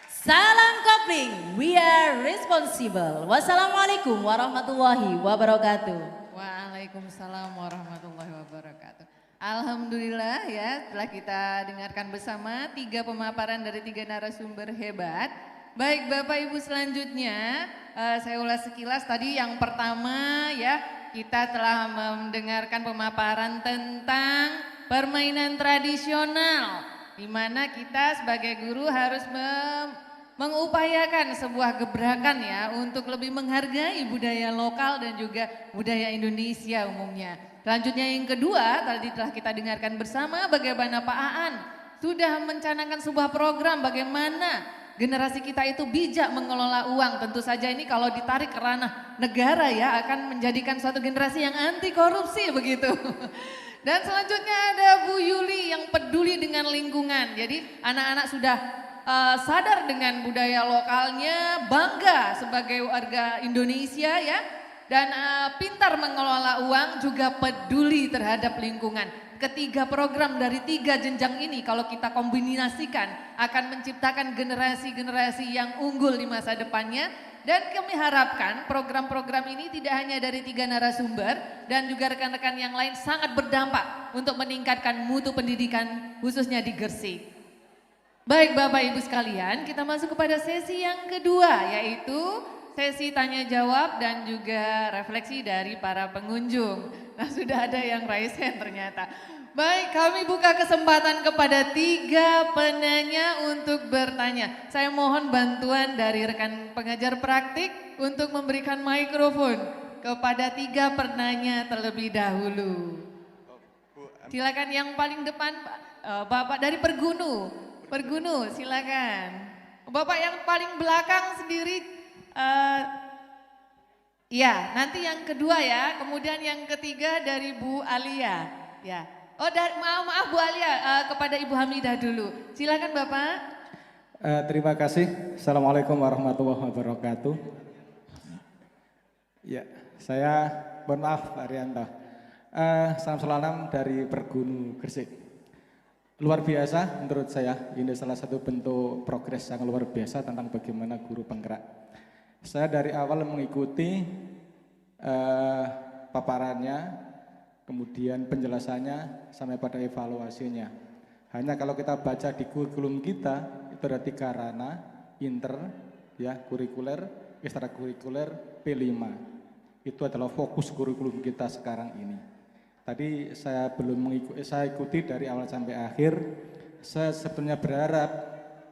Salam kopling, we are responsible. Wassalamualaikum warahmatullahi wabarakatuh. Waalaikumsalam warahmatullahi wabarakatuh. Alhamdulillah ya, telah kita dengarkan bersama 3 pemaparan dari 3 narasumber hebat. Baik Bapak Ibu, selanjutnya saya ulas sekilas. Tadi yang pertama ya, kita telah mendengarkan pemaparan tentang permainan tradisional, di mana kita sebagai guru harus mengupayakan sebuah gebrakan ya untuk lebih menghargai budaya lokal dan juga budaya Indonesia umumnya. Selanjutnya yang kedua, tadi telah kita dengarkan bersama bagaimana Pak Aan sudah mencanangkan sebuah program bagaimana generasi kita itu bijak mengelola uang. Tentu saja ini kalau ditarik ke ranah negara ya akan menjadikan suatu generasi yang anti korupsi begitu. Dan selanjutnya ada Bu Yuli yang peduli dengan lingkungan. Jadi anak-anak sudah sadar dengan budaya lokalnya, bangga sebagai warga Indonesia ya. Dan pintar mengelola uang, juga peduli terhadap lingkungan. ketiga program dari 3 jenjang ini kalau kita kombinasikan akan menciptakan generasi-generasi yang unggul di masa depannya. Dan kami harapkan program-program ini tidak hanya dari 3 narasumber dan juga rekan-rekan yang lain sangat berdampak untuk meningkatkan mutu pendidikan khususnya di Gresik. Baik Bapak Ibu sekalian, kita masuk kepada sesi yang kedua yaitu sesi tanya jawab dan juga refleksi dari para pengunjung. Nah sudah ada yang raise hand ternyata. Baik, kami buka kesempatan kepada 3 penanya untuk bertanya. Saya mohon bantuan dari rekan pengajar praktik untuk memberikan mikrofon kepada 3 penanya terlebih dahulu. Silakan yang paling depan, Bapak dari Pergunu. Pergunu, silakan. Bapak yang paling belakang sendiri, ya nanti yang kedua ya, kemudian yang ketiga dari Bu Alia. Ya. Oh, maaf Bu Alia, kepada Ibu Hamidah dulu. Silakan Bapak. Terima kasih. Assalamualaikum warahmatullahi wabarakatuh. Ya, saya mohon maaf Pak Rianto. Salam salam dari Pergunu Gresik. Luar biasa menurut saya, ini salah satu bentuk progres yang luar biasa tentang bagaimana guru penggerak. Saya dari awal mengikuti paparannya, kemudian penjelasannya sampai pada evaluasinya. Hanya kalau kita baca di kurikulum kita itu ada 3 ranah, inter, ya, kurikuler, ekstrakurikuler, P5. Itu adalah fokus kurikulum kita sekarang ini. Tadi saya belum mengikuti, saya ikuti dari awal sampai akhir. Saya sebenarnya berharap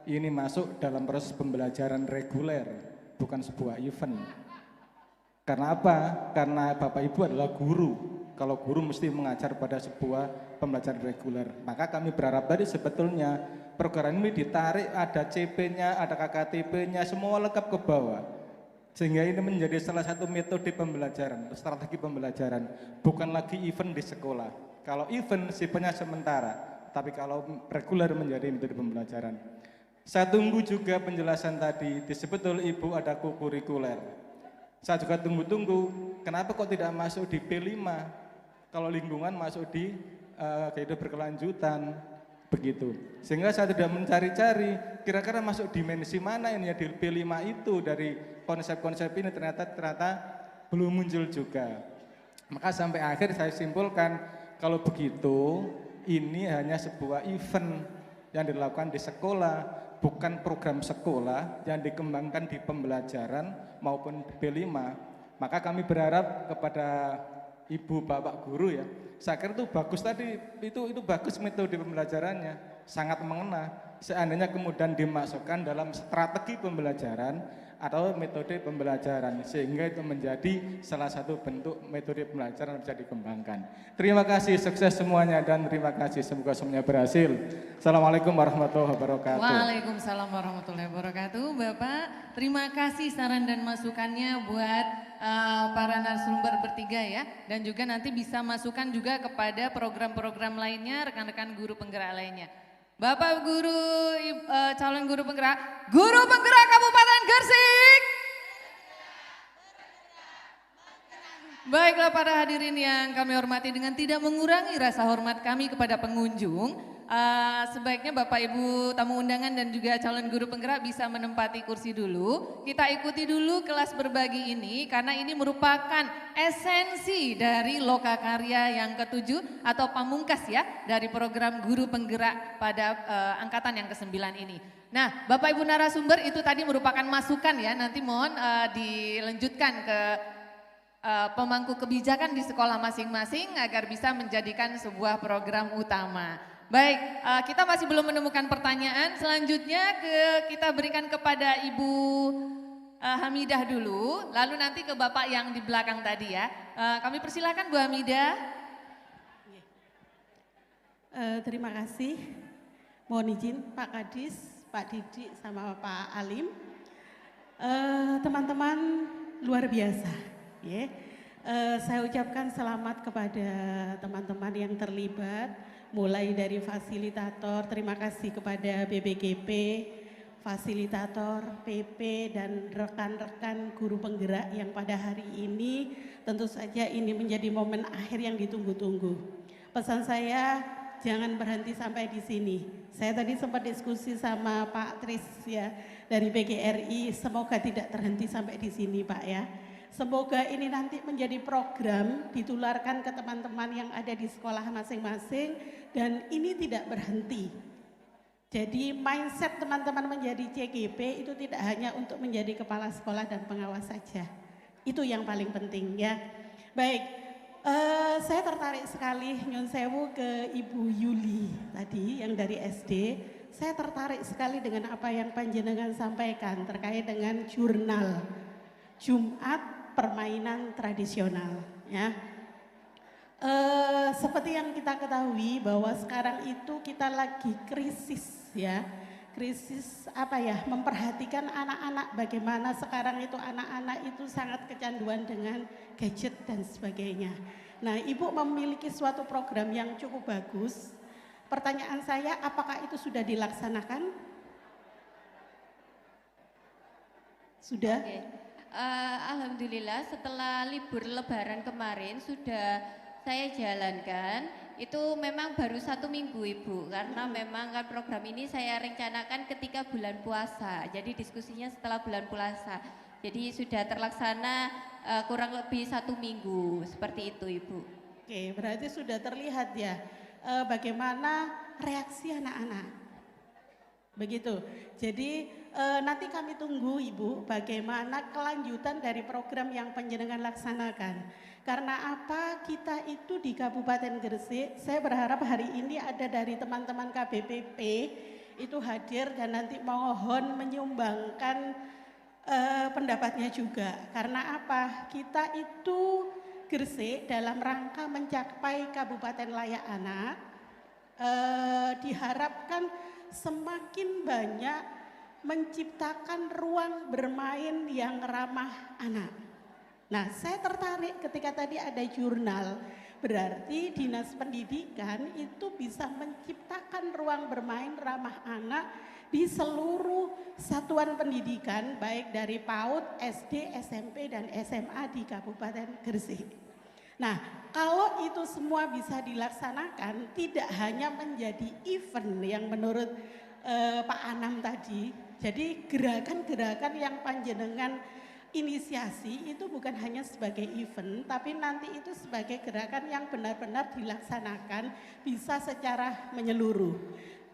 ini masuk dalam proses pembelajaran reguler, bukan sebuah event. Karena apa? Karena Bapak Ibu adalah guru. Kalau guru mesti mengajar pada sebuah pembelajaran reguler. Maka kami berharap tadi sebetulnya program ini ditarik, ada CP-nya, ada KKTP-nya, semua lengkap ke bawah. Sehingga ini menjadi salah satu metode pembelajaran, strategi pembelajaran. Bukan lagi event di sekolah. Kalau event sifatnya sementara, tapi kalau reguler menjadi metode pembelajaran. Saya tunggu juga penjelasan tadi, disebut oleh Ibu ada kurikuler. Saya juga tunggu-tunggu, kenapa kok tidak masuk di P5? Kalau lingkungan masuk di kehidupan berkelanjutan, begitu. Sehingga saya tidak mencari-cari, kira-kira masuk dimensi mana ini ya di P5 itu dari konsep-konsep ini ternyata belum muncul juga. Maka sampai akhir saya simpulkan, kalau begitu ini hanya sebuah event yang dilakukan di sekolah, bukan program sekolah yang dikembangkan di pembelajaran maupun P5. Maka kami berharap kepada Ibu Bapak Guru ya, saya kira itu bagus tadi, itu bagus metode pembelajarannya, sangat mengena. Seandainya kemudian dimasukkan dalam strategi pembelajaran atau metode pembelajaran, sehingga itu menjadi salah satu bentuk metode pembelajaran yang bisa dikembangkan. Terima kasih, sukses semuanya dan terima kasih, semoga semuanya berhasil. Assalamualaikum warahmatullahi wabarakatuh. Waalaikumsalam warahmatullahi wabarakatuh. Bapak, terima kasih saran dan masukannya buat para narasumber bertiga ya, dan juga nanti bisa masukan juga kepada program-program lainnya, rekan-rekan guru penggerak lainnya. Bapak guru, calon guru penggerak Kabupaten Gresik. Baiklah para hadirin yang kami hormati, dengan tidak mengurangi rasa hormat kami kepada pengunjung, sebaiknya Bapak Ibu tamu undangan dan juga calon guru penggerak bisa menempati kursi dulu. Kita ikuti dulu kelas berbagi ini karena ini merupakan esensi dari lokakarya yang ke-7 atau pamungkas ya dari program guru penggerak pada angkatan yang ke-9 ini. Nah, Bapak Ibu narasumber, itu tadi merupakan masukan ya, nanti mohon dilanjutkan ke pemangku kebijakan di sekolah masing-masing agar bisa menjadikan sebuah program utama. Baik, kita masih belum menemukan pertanyaan. Selanjutnya kita berikan kepada Ibu Hamidah dulu, lalu nanti ke Bapak yang di belakang tadi ya. Kami persilakan Bu Hamidah. Terima kasih. Mohon izin Pak Kadis, Pak Didi sama Pak Alim. Teman-teman luar biasa. Ya. Saya ucapkan selamat kepada teman-teman yang terlibat, mulai dari fasilitator, terima kasih kepada BPGP, fasilitator, PP, dan rekan-rekan guru penggerak yang pada hari ini tentu saja ini menjadi momen akhir yang ditunggu-tunggu. Pesan saya jangan berhenti sampai di sini. Saya tadi sempat diskusi sama Pak Tris ya dari PGRI, semoga tidak terhenti sampai di sini Pak ya. Semoga ini nanti menjadi program ditularkan ke teman-teman yang ada di sekolah masing-masing dan ini tidak berhenti. Jadi mindset teman-teman menjadi CGP itu tidak hanya untuk menjadi kepala sekolah dan pengawas saja. Itu yang paling penting ya. Baik. Saya tertarik sekali nyun sewu ke Ibu Yuli tadi yang dari SD. Saya tertarik sekali dengan apa yang panjenengan sampaikan terkait dengan jurnal Jumat permainan tradisional. Ya, seperti yang kita ketahui bahwa sekarang itu kita lagi krisis ya. Krisis apa ya, memperhatikan anak-anak, bagaimana sekarang itu anak-anak itu sangat kecanduan dengan gadget dan sebagainya. Nah, Ibu memiliki suatu program yang cukup bagus. Pertanyaan saya, apakah itu sudah dilaksanakan? Sudah? Oke. Alhamdulillah setelah libur lebaran kemarin sudah saya jalankan. Itu memang baru 1 minggu Ibu, karena memang kan program ini saya rencanakan ketika bulan puasa, jadi diskusinya setelah bulan puasa. Jadi sudah terlaksana kurang lebih 1 minggu, seperti itu Ibu. Oke, berarti sudah terlihat ya bagaimana reaksi anak-anak. Begitu, jadi nanti kami tunggu Ibu bagaimana kelanjutan dari program yang panjenengan laksanakan. Karena apa, kita itu di Kabupaten Gresik, saya berharap hari ini ada dari teman-teman KBPP itu hadir dan nanti mohon menyumbangkan pendapatnya juga. Karena apa, kita itu Gresik dalam rangka mencapai Kabupaten Layak Anak diharapkan semakin banyak menciptakan ruang bermain yang ramah anak. Nah, saya tertarik ketika tadi ada jurnal, berarti Dinas Pendidikan itu bisa menciptakan ruang bermain ramah anak di seluruh satuan pendidikan, baik dari PAUD, SD, SMP, dan SMA di Kabupaten Gresik. Nah, kalau itu semua bisa dilaksanakan, tidak hanya menjadi event yang menurut Pak Anam tadi, jadi gerakan-gerakan yang panjenengan inisiasi itu bukan hanya sebagai event, tapi nanti itu sebagai gerakan yang benar-benar dilaksanakan bisa secara menyeluruh.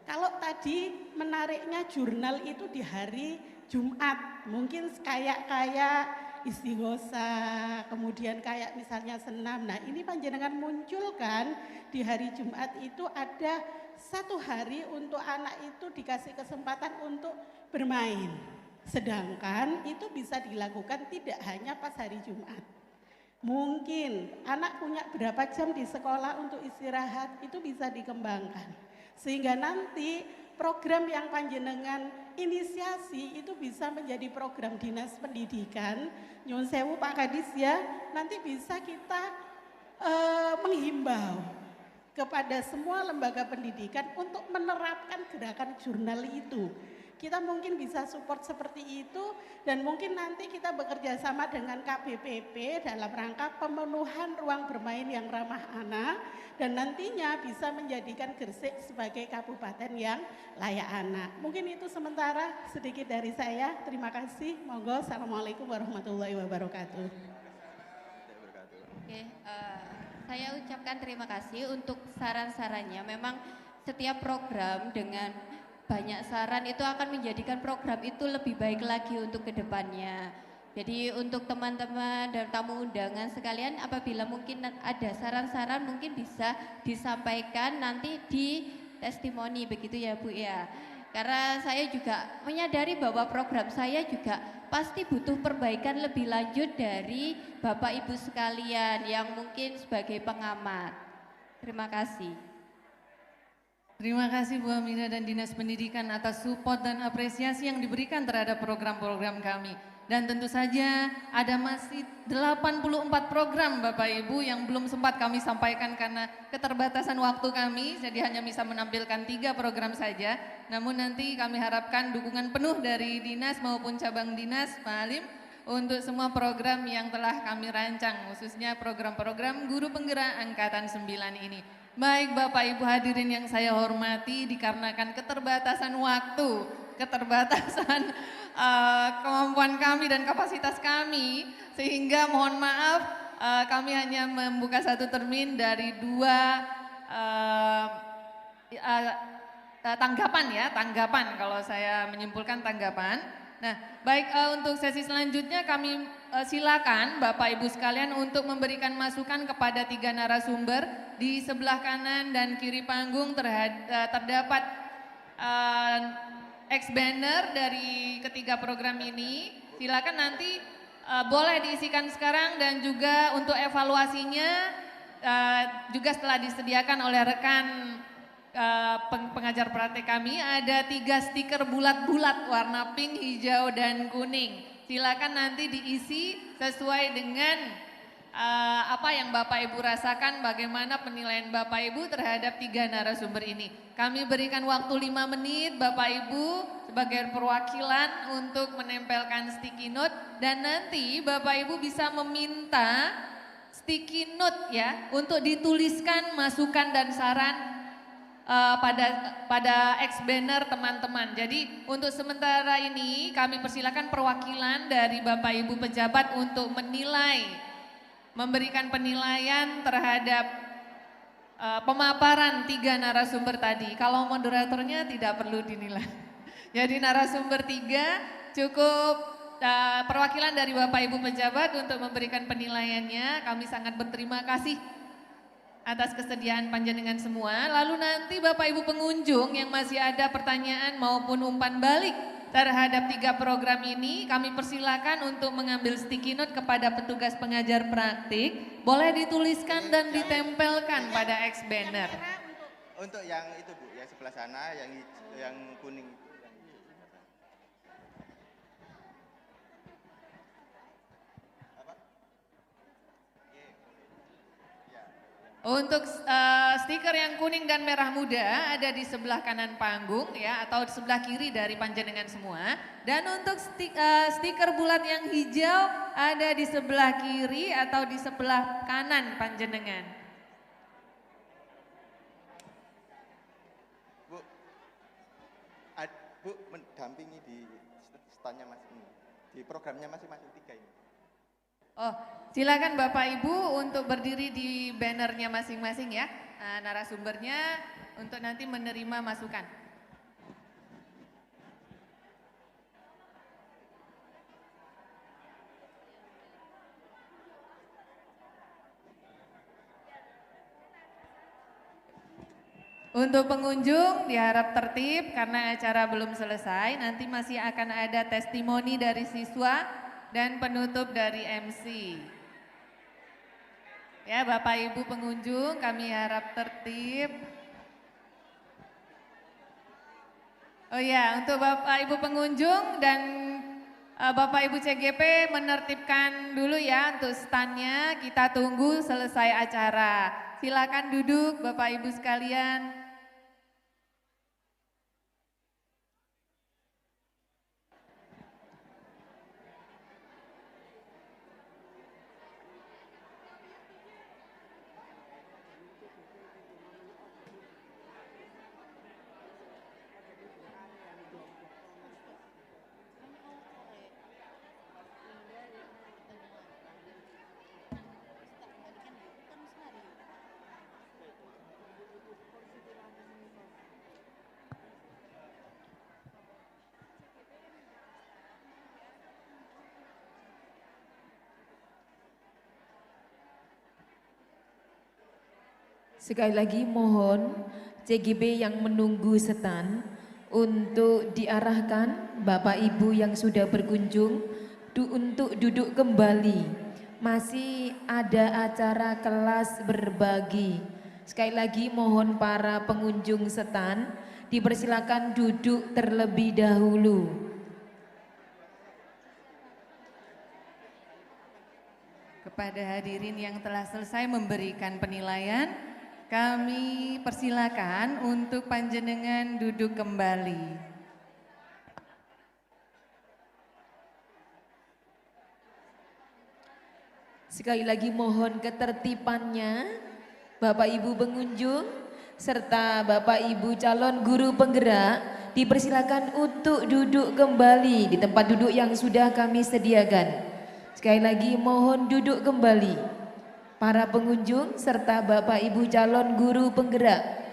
Kalau tadi menariknya jurnal itu di hari Jumat, mungkin kayak istighosa, kemudian kayak misalnya senam. Nah, ini panjenengan munculkan di hari Jumat itu ada 1 hari untuk anak itu dikasih kesempatan untuk bermain. Sedangkan itu bisa dilakukan tidak hanya pas hari Jumat. Mungkin anak punya berapa jam di sekolah untuk istirahat, itu bisa dikembangkan. Sehingga nanti program yang panjenengan inisiasi itu bisa menjadi program Dinas Pendidikan. Nyun sewu Pak Kadis ya, nanti bisa kita menghimbau kepada semua lembaga pendidikan untuk menerapkan gerakan jurnal itu. Kita mungkin bisa support seperti itu dan mungkin nanti kita bekerja sama dengan KBPP dalam rangka pemenuhan ruang bermain yang ramah anak dan nantinya bisa menjadikan Gresik sebagai kabupaten yang layak anak. Mungkin itu sementara sedikit dari saya. Terima kasih. Monggo. Assalamualaikum warahmatullahi wabarakatuh. Oke, saya ucapkan terima kasih untuk saran-sarannya. Memang setiap program dengan banyak saran itu akan menjadikan program itu lebih baik lagi untuk kedepannya. Jadi untuk teman-teman dan tamu undangan sekalian, apabila mungkin ada saran-saran mungkin bisa disampaikan nanti di testimoni, begitu ya Bu ya. Karena saya juga menyadari bahwa program saya juga pasti butuh perbaikan lebih lanjut dari Bapak Ibu sekalian yang mungkin sebagai pengamat. Terima kasih. Terima kasih Bu Amina dan Dinas Pendidikan atas support dan apresiasi yang diberikan terhadap program-program kami. Dan tentu saja ada masih 84 program Bapak Ibu yang belum sempat kami sampaikan karena keterbatasan waktu kami, jadi hanya bisa menampilkan 3 program saja. Namun nanti kami harapkan dukungan penuh dari Dinas maupun cabang Dinas Pak Halim untuk semua program yang telah kami rancang, khususnya program-program guru penggerak Angkatan 9 ini. Baik Bapak Ibu hadirin yang saya hormati, dikarenakan keterbatasan waktu, keterbatasan kemampuan kami dan kapasitas kami, sehingga mohon maaf kami hanya membuka satu termin dari dua tanggapan kalau saya menyimpulkan tanggapan. Nah, baik untuk sesi selanjutnya kami silakan Bapak Ibu sekalian untuk memberikan masukan kepada tiga narasumber. Di sebelah kanan dan kiri panggung terdapat X-banner dari ketiga program ini. Silakan nanti boleh diisikan sekarang, dan juga untuk evaluasinya juga setelah disediakan oleh rekan pengajar praktek kami, ada 3 stiker bulat-bulat warna pink, hijau, dan kuning. Silakan nanti diisi sesuai dengan apa yang Bapak Ibu rasakan, bagaimana penilaian Bapak Ibu terhadap 3 narasumber ini. Kami berikan waktu 5 menit Bapak Ibu sebagai perwakilan untuk menempelkan sticky note, dan nanti Bapak Ibu bisa meminta sticky note ya untuk dituliskan masukan dan saran pada X-banner teman-teman. Jadi untuk sementara ini kami persilakan perwakilan dari Bapak Ibu pejabat untuk memberikan penilaian terhadap pemaparan 3 narasumber tadi. Kalau moderatornya tidak perlu dinilai. Jadi narasumber 3 cukup perwakilan dari Bapak Ibu pejabat untuk memberikan penilaiannya. Kami sangat berterima kasih atas kesediaan panjenengan semua. Lalu nanti Bapak Ibu pengunjung yang masih ada pertanyaan maupun umpan balik terhadap 3 program ini, kami persilakan untuk mengambil sticky note kepada petugas pengajar praktik. Boleh dituliskan dan ditempelkan pada X-banner. Untuk yang itu Bu, yang sebelah sana, yang kuning. Untuk stiker yang kuning dan merah muda ada di sebelah kanan panggung ya, atau di sebelah kiri dari panjenengan semua. Dan untuk stiker bulat yang hijau ada di sebelah kiri atau di sebelah kanan panjenengan. Bu mendampingi di standnya di programnya masing-masing 3 ini. Oh, silakan Bapak Ibu untuk berdiri di bannernya masing-masing ya, narasumbernya untuk nanti menerima masukan. Untuk pengunjung diharap tertib karena acara belum selesai, nanti masih akan ada testimoni dari siswa dan penutup dari MC. Ya Bapak Ibu pengunjung, kami harap tertib. Oh ya, untuk Bapak Ibu pengunjung dan Bapak Ibu CGP menertibkan dulu ya untuk standnya, kita tunggu selesai acara. Silakan duduk Bapak Ibu sekalian. Sekali lagi mohon CGB yang menunggu stand untuk diarahkan Bapak Ibu yang sudah berkunjung untuk duduk kembali. Masih ada acara kelas berbagi. Sekali lagi mohon para pengunjung stand dipersilakan duduk terlebih dahulu. Kepada hadirin yang telah selesai memberikan penilaian, kami persilakan untuk panjenengan duduk kembali. Sekali lagi mohon ketertibannya Bapak Ibu pengunjung serta Bapak Ibu calon guru penggerak dipersilakan untuk duduk kembali di tempat duduk yang sudah kami sediakan. Sekali lagi mohon duduk kembali para pengunjung serta Bapak Ibu calon guru penggerak.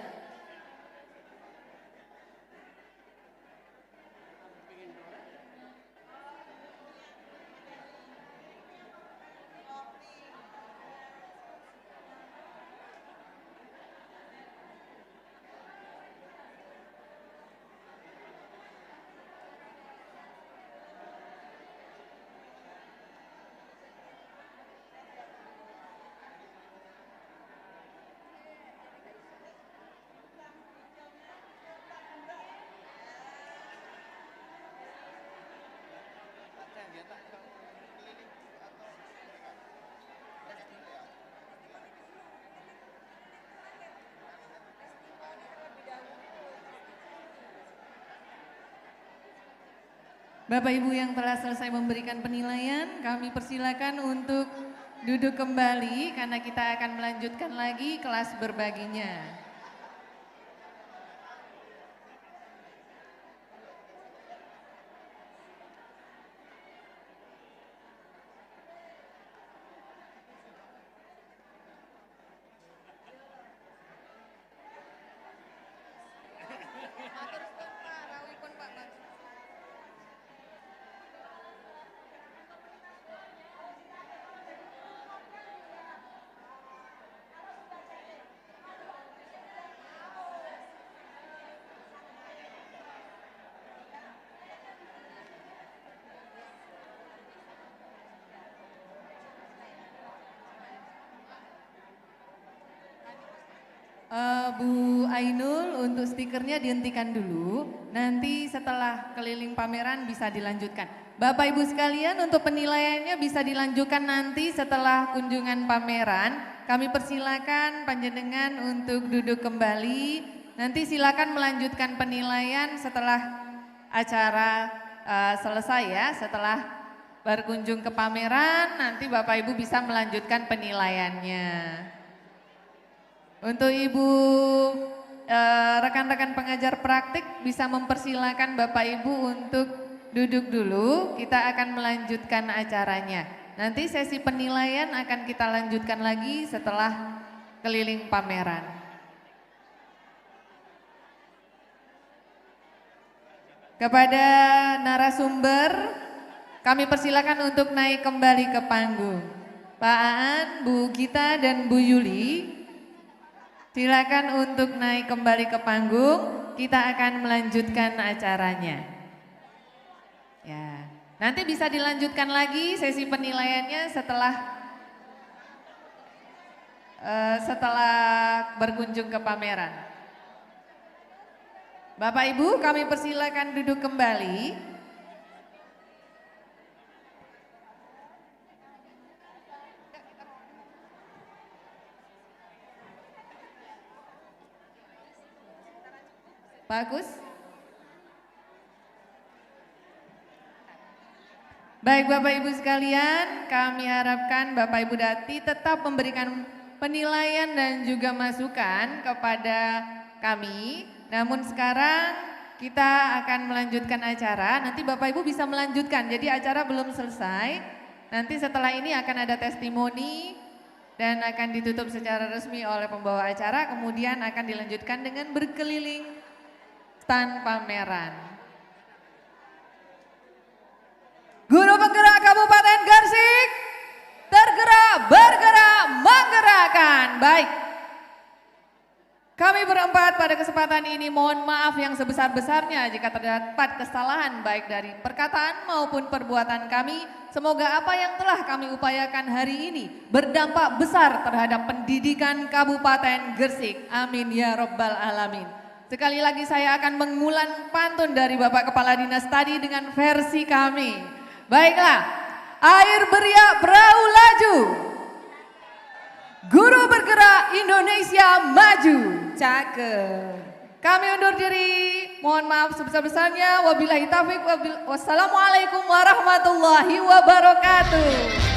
Bapak Ibu yang telah selesai memberikan penilaian, kami persilakan untuk duduk kembali karena kita akan melanjutkan lagi kelas berbaginya. Bu Ainul, untuk stikernya dihentikan dulu, nanti setelah keliling pameran bisa dilanjutkan. Bapak Ibu sekalian, untuk penilaiannya bisa dilanjutkan nanti setelah kunjungan pameran. Kami persilakan panjenengan untuk duduk kembali, nanti silakan melanjutkan penilaian setelah acara selesai ya, setelah berkunjung ke pameran, nanti Bapak Ibu bisa melanjutkan penilaiannya. Untuk Ibu rekan-rekan pengajar praktik bisa mempersilakan Bapak Ibu untuk duduk dulu, kita akan melanjutkan acaranya. Nanti sesi penilaian akan kita lanjutkan lagi setelah keliling pameran. Kepada narasumber, kami persilakan untuk naik kembali ke panggung. Pak Aan, Bu Gita, dan Bu Yuli, silakan untuk naik kembali ke panggung, kita akan melanjutkan acaranya. Ya, nanti bisa dilanjutkan lagi sesi penilaiannya setelah berkunjung ke pameran. Bapak Ibu, kami persilakan duduk kembali. Bagus. Baik Bapak Ibu sekalian, kami harapkan Bapak Ibu Dati tetap memberikan penilaian dan juga masukan kepada kami. Namun sekarang kita akan melanjutkan acara, nanti Bapak Ibu bisa melanjutkan, jadi acara belum selesai. Nanti setelah ini akan ada testimoni dan akan ditutup secara resmi oleh pembawa acara, kemudian akan dilanjutkan dengan berkeliling stand pameran. Guru penggerak Kabupaten Gresik, tergerak, bergerak, menggerakkan. Baik. Kami berempat pada kesempatan ini mohon maaf yang sebesar-besarnya jika terdapat kesalahan baik dari perkataan maupun perbuatan kami. Semoga apa yang telah kami upayakan hari ini berdampak besar terhadap pendidikan Kabupaten Gresik. Amin ya Rabbal Alamin. Sekali lagi saya akan mengulang pantun dari Bapak Kepala Dinas tadi dengan versi kami. Baiklah, air beriak perahu laju, guru bergerak Indonesia maju. Cakep. Kami undur diri, mohon maaf sebesar-besarnya. Wabillahi taufiq, wassalamualaikum warahmatullahi wabarakatuh.